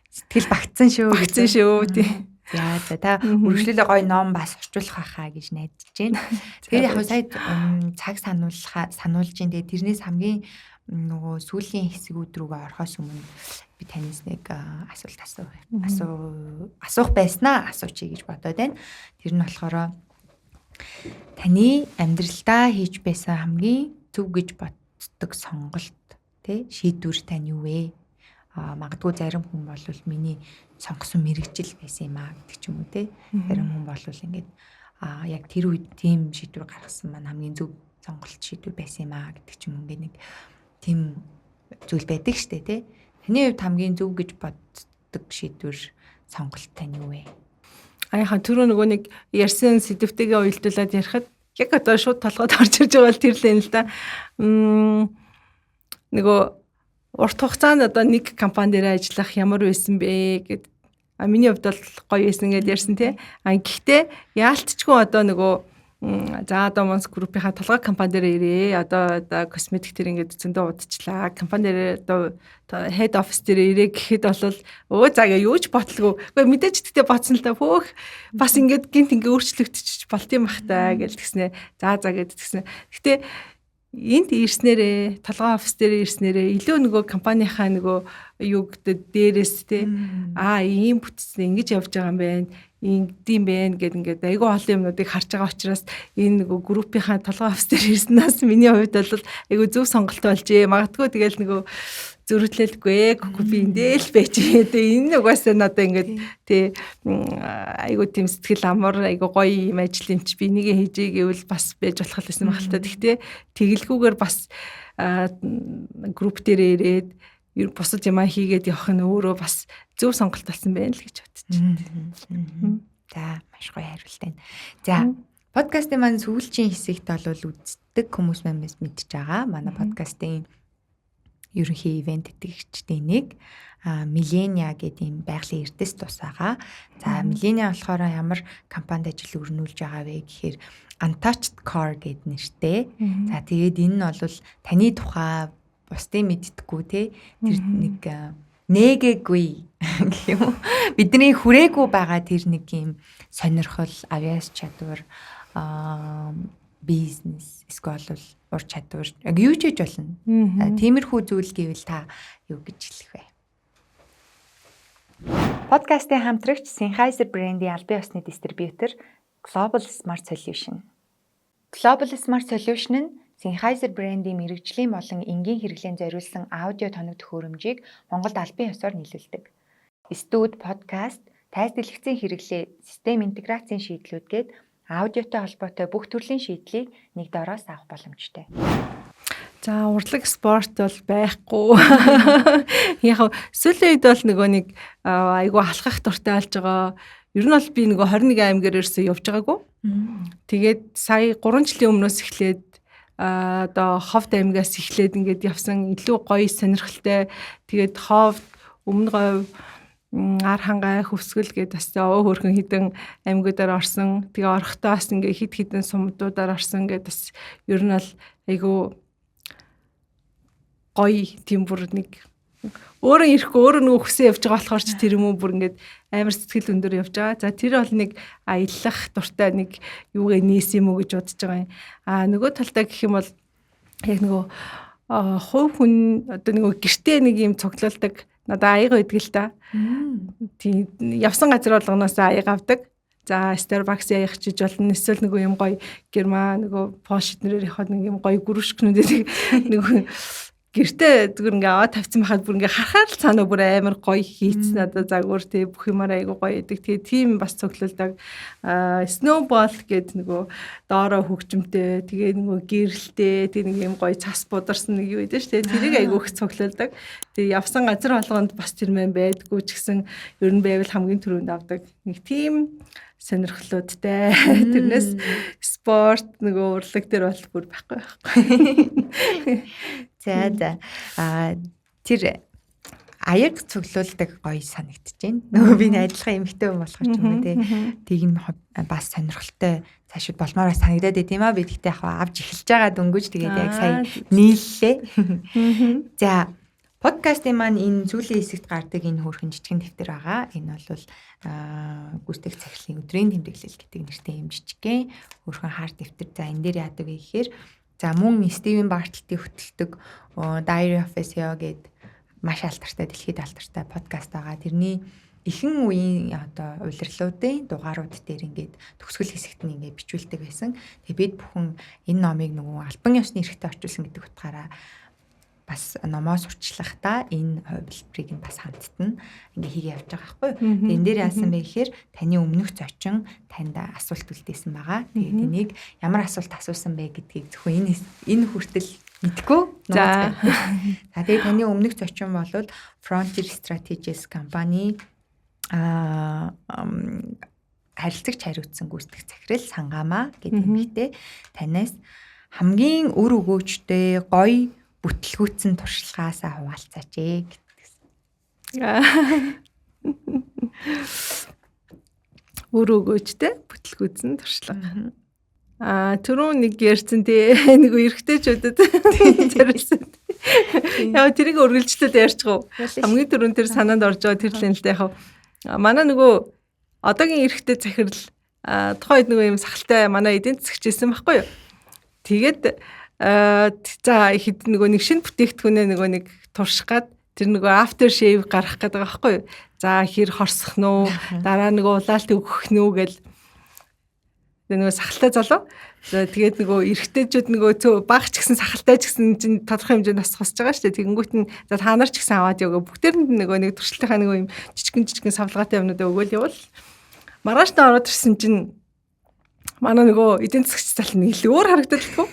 Сэтгэл багтсан шүү. Багтсан шүү тий. За та үргэлжлүүлээ гоё ном бас орчуулах байхаа гэж найдаж байна. Тэгээд яг сая цаг сануулж ин тэгээд тэрнээс хамгийн нөгөө сүүлийн хэсгүүд рүүгээ орохоос өмнө би танаас нэг асуулт асуух байснаа асуучих гэж бодоод байна. Тэр нь болохоор таны амьдралдаа хийж байсан хамгийн зөв гэж боддог сонголт тий шийдвэр тань юу вэ? Магадгүй зарим хүн бол миний сонгосон мэрэгжил байсан юм аа гэдэг ч юм уу тий. Зарим хүн бол ингээд яг тэр үед тийм шийдвэр гаргасан маань хамгийн зөв сонголт шийдвэр байсан юм аа гэдэг ч юм ингээд нэг тийм зүйл байдаг штэ тий. Таны хувьд хамгийн зөв гэж боддог шийдвэр сонголт тань юу вэ? Аяхан түрүү нөгөө нэг ярьсан сэдвтэйгээ уялдуулаад ярихад яг одоо шууд толгойд орж ирж байгаа бол тэр л юм л да. Нөгөө урт хугацаанд одоо нэг компани дээр ажиллах ямар байсан бэ гэд. Миний хувьд бол гоё байсан гэдээ ярьсан тий. Гэхдээ яалтчгүй одоо нөгөө за одоо Монс группийнхаа толгой компани дээр ирээ. Одоо косметик тэр ингээд зөндөө удажлаа. Компани дээр одоо head office дээр ирээ гэхэд бол заага юу ч ботлого. Гэхдээ мэдээж тэгтээ бодсон л та хөөх бас ингээд гинт ингээ өөрчлөгдөж болт юм бах та гэж тэгснэ. За гэд тэгснэ. Гэхдээ энд ирснээрээ толгой офис дээр ирснээрээ илүү нөгөө компанийнхаа нөгөө юу гэдэг дээрээс те ийм бүтцэн ингэж явж байгаа юм байна. Ингэдэм байх гэд ингээд айгүй олон юмнуудыг харж байгаа учраас энэ нөгөө группийнхаа толгой офис дээр ирснээс миний хувьд бол айгүй зөв сонголт болжээ. Магадгүй тэгэл нөгөө зөрүтлэлгүй би эндээ л байж. Тэгээ энэ угаасаа надаа ингээд тий айгүй тийм сэтгэл амар айгүй гоё юм ажил юм чи би нэгэ хийжээ гэвэл бас байж болох байсан багтал. Тэгтээ тэгэлгүйгээр бас групп дээр ирээд бусад юм хийгээд явах нь өөрөө бас зөв сонголт болсон байна л гэж бодчих. За маш гоё хариулт байна. За подкастын маань сүүлчийн хэсэгт бол үздэг хүмүүс маань мэдж байгаа. Манай подкастын ерөнхий ивент тэтгэгчдийн нэг Millennia гэдэг юм байгалийн эрдэс тус байгаа. За Millennia болохоор ямар компанид ажил өрнүүлж байгаа вэ гэхээр Untouched Car гэдэг нэртэй. За тэгээд энэ нь бол таны тухай бусдын мэддэггүй те тэр нэг нээгээгүй гэх юм. Бидний хүрээгүй байгаа тэр нэг юм сонирхол, авиас чадвар, бизнес, эсвэл ур чадвар яг юу ч хийж болно. Тиймэрхүү зүйл гэвэл та юу гэж хэлэх вэ? Подкастын хамтрагч Sennheiser брендийн албан ёсны дистрибьютор Global Smart Solution. Global Smart Solution нь Sennheiser брендийн мэрэгжлийн болон энгийн хэрэглээнд зориулсан аудио тоног төхөөрөмжийг Монголд албан ёсоор нийлүүлдэг. Студ, подкаст, тайз дэлгэцийн хэрэглээ, систем интеграцийн шийдлүүд гээд аудиотой холбоотой бүх төрлийн шийдлийг нэг дороос авах боломжтой. За урлаг спорт бол байхгүй. Яг сүүлийн үед бол нөгөө нэг айгу халахах дуртай болж байгаа. Ер нь бол би нөгөө 21 аймгаар ерөөсөө явж байгаагүй. Тэгээд сая 3 жилийн өмнөөс эхлээд одоо Ховд аймгаас эхлээд ингээд явсан илүү гоё сонирхолтой. Тэгээд Ховд, Өмнө Говь, Ар хангай, Хөвсгөл гэдэг бас хөөрхөн хідэн аймагуудаар орсон. Тэгээ орохдоо бас ингээд хид хідэн сумдуудаар орсон гэдэг бас ер нь бол айгу гоё тийм бүр нэг өөрөө ирэхгүй өөрөө нөгөө хөсөн явж байгаа болохоор ч тэр юм уу бүр ингээд амар сэтгэл өндөр явж байгаа. За тэр бол нэг аялах дуртай нэг юугээ нээс юм уу гэж бодож байгаа юм. Нөгөө талдаа гэх юм бол яг нөгөө хувь хүн одоо нөгөө гэртээ нэг юм цуглуулдаг надаа аяга байдаг л да. Тийм явсан газар болгоноос аяга авдаг. За Starbucks яах чиж болно. Эсвэл нөгөө юм гоё герман нөгөө Porsche нэрээр явахад нэг юм гоё гүршгнүүдээ нөгөө гэртээ зүгээр ингээ аваа тавьсан байхад бүр ингээ харахаар л цаанаа бүр амар гоё хийцэн одоо загвар тий бүх юмараа айгу гоё идэг. Тэгээ тийм бас цуглуулдаг. Snowball гэдэг нөгөө доороо хөгжмтэй тэгээ нөгөө гэрэлтэй тэгээ нэг юм гоё цас бударсан нэг юу идэв шүү дээ. Тэрийг айгу их цуглуулдаг. Тэгээ явсан газар болгонд бас тэр мэн байдгүй ч гэсэн ер нь байвал хамгийн түрүүнд авдаг. Нэг тийм сонирхлуудтай. Тэрнээс спорт нөгөө урлаг дээр бол бүр байхгүй. За тэр аяг цуглуулдаг гоё санагдаж байна. Нөгөө би адилхан эмэгтэй хүн болохоор ч юм уу тийг нь бас сонирхолтой цаашид болмоор санагдаад байт юм аа. Би тэгтээ яг авч эхэлж байгаа дөнгөж тэгээд яг сая нийллээ. За подкастын маань энэ сүүлийн хэсэгт гардаг энэ хөөрхөн жижигэн дэвтэр байгаа. Энэ бол гүйцэтгэх захирлын өдрийн тэмдэглэл гэдэг нэртэй юм жижигхэн хөөрхөн хар дэвтэр. За энэ дээр яадаг вэ гэхээр за мөн Стивен Бартелтийн хөтэлдэг Diary of a CEO гэдэг маш алдартай дэлхийд алдартай подкаст байгаа. Тэрний ихэнх үеийн одоо улирлуудын дугаарууд дээр ингээд төгсгөл хэсэгт нь ингээд бичүүлдэг байсан. Тэгээ бид бүхэн энэ номыг нөгөө албан ёсны эрхтэй орчуулсан гэдэг утгаараа бас номоо сурчлахдаа энэ хувилбарыг нь бас хамттан ингээ хийгээ явж байгаа байхгүй юу. Тэгээ энэ дээр яасан бэ гэхээр таны өмнөх зочин танд асуулт үлдээсэн байгаа. Тэгээд энийг ямар асуулт асуусан бэ гэдгийг зөвхөн энэ хүртэл мэдгүй. За тэгээд таны өмнөх зочин бол Frontier Strategies компани харилцагч хариуцсан гүйцэтгэх захирал Сангаамаа гэдэг нэртэй танаас хамгийн өр өгөөжтэй гоё бүтлгүүцэн туршлагаасаа хуваалцаач гэдгийгсэн. Өр өгөөжтэй бүтлгүүцэн туршлага. Түрүүн нэг ярьсан тий нэг эргэжтэйчүүдэд зориулсан. Яг тэрийг өргөлжлөд ярьчихв. Хамгийн түрүүн тэр санаанд орж байгаа тэр л юм л да яг. Манай нөгөө одоогийн эргэжтэй захирал тухайд нөгөө юм сахалтай манай эдийн засгч байсан байхгүй юу? Тэгээд За хэд нөгөө нэг шинэ бүтээгдэхүүнээ нөгөө нэг турших гад тэр нөгөө after shave гарах гэдэг байгаа байхгүй юу. За хэр хорсох нь уу, дараа нөгөө улаалт өгөх нь үү гэл нөгөө сахалтай залуу. За тэгээд нөгөө эрэгтэйчүүд нөгөө багч гэсэн сахалтай ч гэсэн чинь тодорхой хэмжээнд бас хосж байгаа шүү дээ. Тэгэнгүүт нь за та нар ч гэсэн аваад яваа. Бүгдээрэнд нөгөө нэг туршилтынхаа нөгөө юм жижигэн савлгаатай юмнуудаа өгөөл явал. Маргааш та ороод ирсэн чинь манай нөгөө эдийн засгч тал нь илүү өөр харагдаад л тхүү.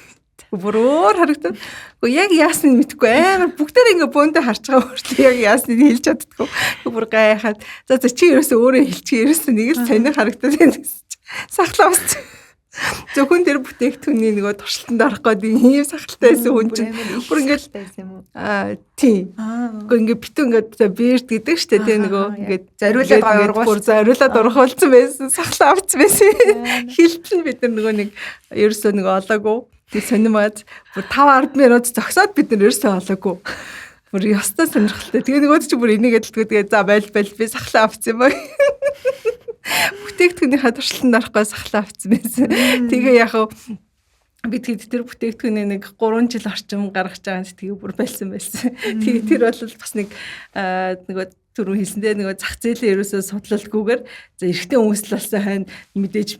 Бүр өөр харагдаад. Гэхдээ яг яасныг мэдэхгүй амар бүгдээр ингээ бөөндөө харж байгаа хүртэл яг яасныг хэлж чаддаггүй. Бүр гайхаад. За чи ерөөсөө өөрөө хэлчих ерөөсөө нэг л сонир харагдаад байна гэсэн чи. Сахлаа бас. Зөвхөн тэр бүтээгдэхүүний нөгөө туршилтанд орох гэдэг ийм сахалтайсэн хүн чинь бүр ингээл тийм. Гэхдээ ингээ битүү ингээ бирд гэдэг штэ тийм нөгөө ингээ зориулаад гоё ургуул зориулаад ургуулсан байсан. Сахлаа авцсан байсан. Хилтэл бид нар нөгөө нэг ерөөсөө нөгөө олоогүй. Тэг сонимаад бүр 5-10 минут зогсоод бид нар ерөөсөө олоогүй. Бүр ёстой сонирхолтой. Тэгээ нөгөө чи бүр энийг эдэлтгүй тэгээ за байл би сахлаа авцсан юм байна. Бүтээгдэхүүнийхээ туршилтанд орохгүй сахлаа авцсан байсан. Тэгээ яг бид тэр бүтээгдэхүүний нэг 3 жил орчим гаргаж байгаа нь тэгээ бүр байлсан байсан. Тэгээ тэр бол бас нэг нөгөө түрүү хэлсэндээ нөгөө зах зээлийн ерөөсөө судлалгүйгээр за эрэгтэй хүмүүс л болсон хань мэдээж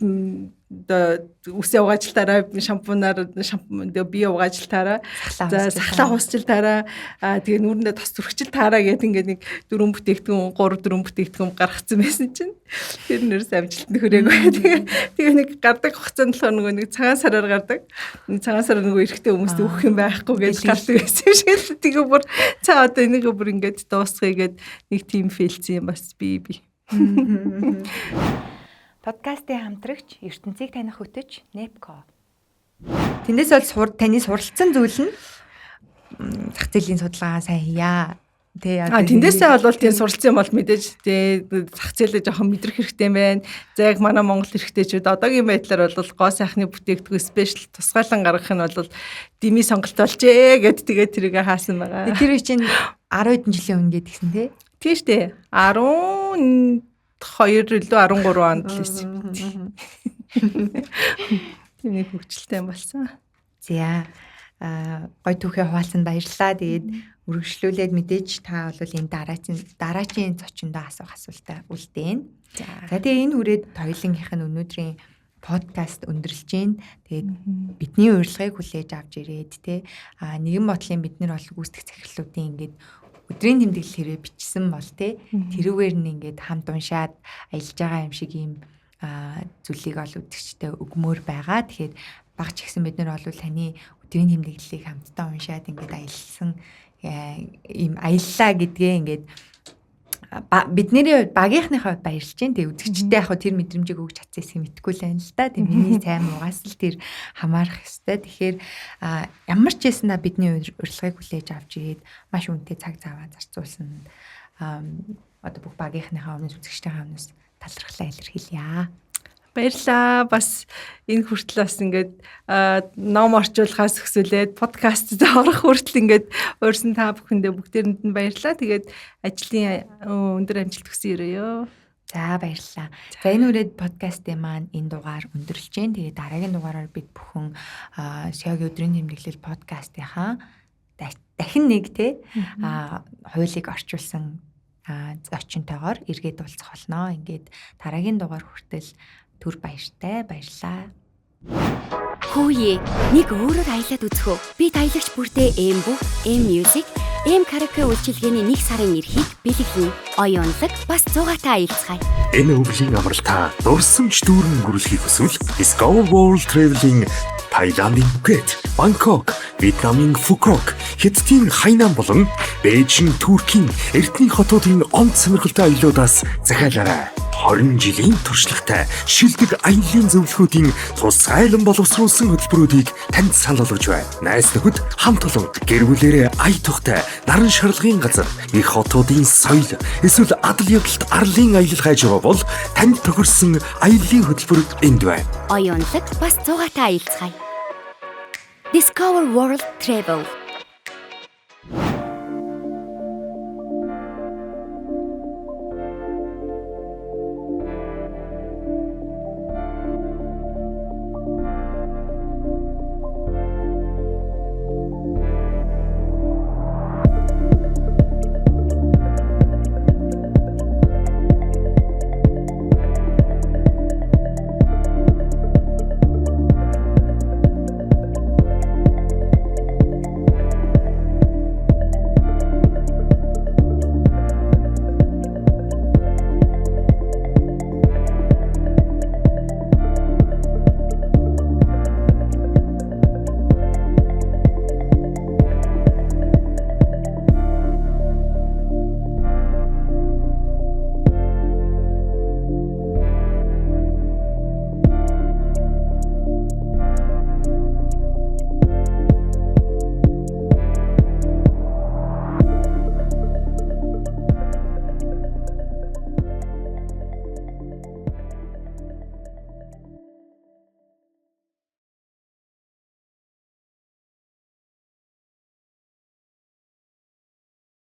үсээ угаажилтаараа шампунаар бие угаажилтаараа за сахлаа хуусжилтаараа тэгээ нүрэндээ тос зүрхчил таараа гэдэг ингээд нэг 4 бүтээгдэхүүн 3-4 бүтээгдэхүүн гаргацсан байсан чинь тэр нэрс амжилт нөхрөөгүй тэгээ нэг гардаг хугацаанд болохоор нэг цагаан сараар гардаг цагаан сараар нөгөө эрэгтэй хүмүүст өгөх юм байхгүй гэж гардаг байсан юм шиг тэгээ бүр цаа одоо энийг бүр ингээд дуусгая гэд нэг тим фейлцсэн юм бас би Подкастын хамтрагч ертөнцийг таних хөтөч Nepco. Тэндээс бол таны суралцсан зүйл нь зах зээлийн судалгаа сайн хийя. Тэндээсээ бол тийм суралцсан юм бол мэдээж зах зээлээ жоохон мэдрэх хэрэгтэй байна. За яг манай Монгол эрэгтэйчүүд одоогийн байдлаар бол гоо сайхны бүтээгдэхүүн спешиал тусгайлан гаргах нь бол дими сонголт болжээ гэд тэгээд тэрийг хаасан байгаа. Тэр чинь 10 хэдэн жилийн өмнө гэдгсэн тий? Тийм шүү дээ. 12 илүү 13 онд л байсан. Тийм нэг хөвгчлөлтэй болсон. За гой түүхээ хуваалцанд баярлалаа. Тэгээд үргэлжлүүлээд мэдээж та бол энэ дараачийн зочиндоо асуух асуултаа үлдээн. За тэгээд энэ хүрээд хоёулынгийнх нь өнөөдрийн подкаст өндөрлж гин. Тэгээд бидний урилгыг хүлээж авч ирээд те нэгэн бодлын бид нар бол гүйцэтгэх захирлуудын ингээд өдрийн тэмдэглэл хэрэг бичсэн бол те тэрүүгээр нь ингээд хамт уншаад аялж байгаа юм шиг ийм зүйлийг ол үзэгчтэй өгмөр байгаа. Тэгэхээр багч гэсэн бид нар бол таны өдрийн тэмдэглэлийг хамтдаа уншаад ингээд аялсан ийм аяллаа гэдгээ ингээд бидний багийнхныхаа баярлж байна. Тэгээ үзэгчтэй яг тэр мэдрэмжийг өгч чадсан юм мэдгүй л байна л да. Тэгээ миний сайн муугаас л тэр хамаарах ёстой. Тэгэхээр ямар ч байсан да бидний урилгыг хүлээж авч ирээд маш үнэтэй цаг зав зарцуулсан. Одоо бүх багийнхныхаа өмнөөс үзэгчтэйгээ өмнөөс талархлаа илэрхийлье. Баярлалаа. Бас энэ хүртэл бас ингээд ном орчуулахаас өсвөлээд подкаст орох хүртэл ингээд уурсан та бүхэндээ бүгдээрэнд нь баярлалаа. Тэгээд ажлын өндөр амжилт хүсье өрөөё. За баярлалаа. За энэ үрээд подкастын маань энэ дугаар өндөрлж जैन. Тэгээд дараагийн дугаараар бид бүхэн Сёгийн өдрийн тэмдэглэл подкастынхаа дахин нэг те хуулийг орчуулсан зочинтойгоор эргээд уулзах болно. Ингээд дараагийн дугаар хүртэл түр баяртай баярлаа. Хүүе, нэг өөрөөр аялаад үзэх үү? Бид аялагч бүртээ M бүх, M Music, M Karaoke үйлчилгээний 1 сарын эрхийг бэлэглэнэ. Оюунлаг бас 100-аатай аялцгаая. Энэ өвлийн амралтаа дурсамж дүүрэн өнгөрүүлэхийг хүсвэл Discover World Traveling Thailand-ын Phuket, Bangkok, Vietnam-ын Phuket, Хятадын Хайнан болон Бээжин, Туркийн эртний хотуудын онц сонирхолтой аяллуудаас захиалаарай. 20 жилийн туршлагатай шилдэг аяллаа зөвлөхүүдийн тусгайлан боловсруулсан хөтөлбөрүүдийг танд санал болгож байна. Найс нөхөд хамт олон гэр бүлэрээ ая тухтай наран шарлагын газар их хотуудын соёл эсвэл адал явдалт арлын аялал хайж байгаа бол танд тохирсон аяллаа хөтөлбөр энд байна. Оюунлаг бас 100-аатай аялцгаая. Discover World Travel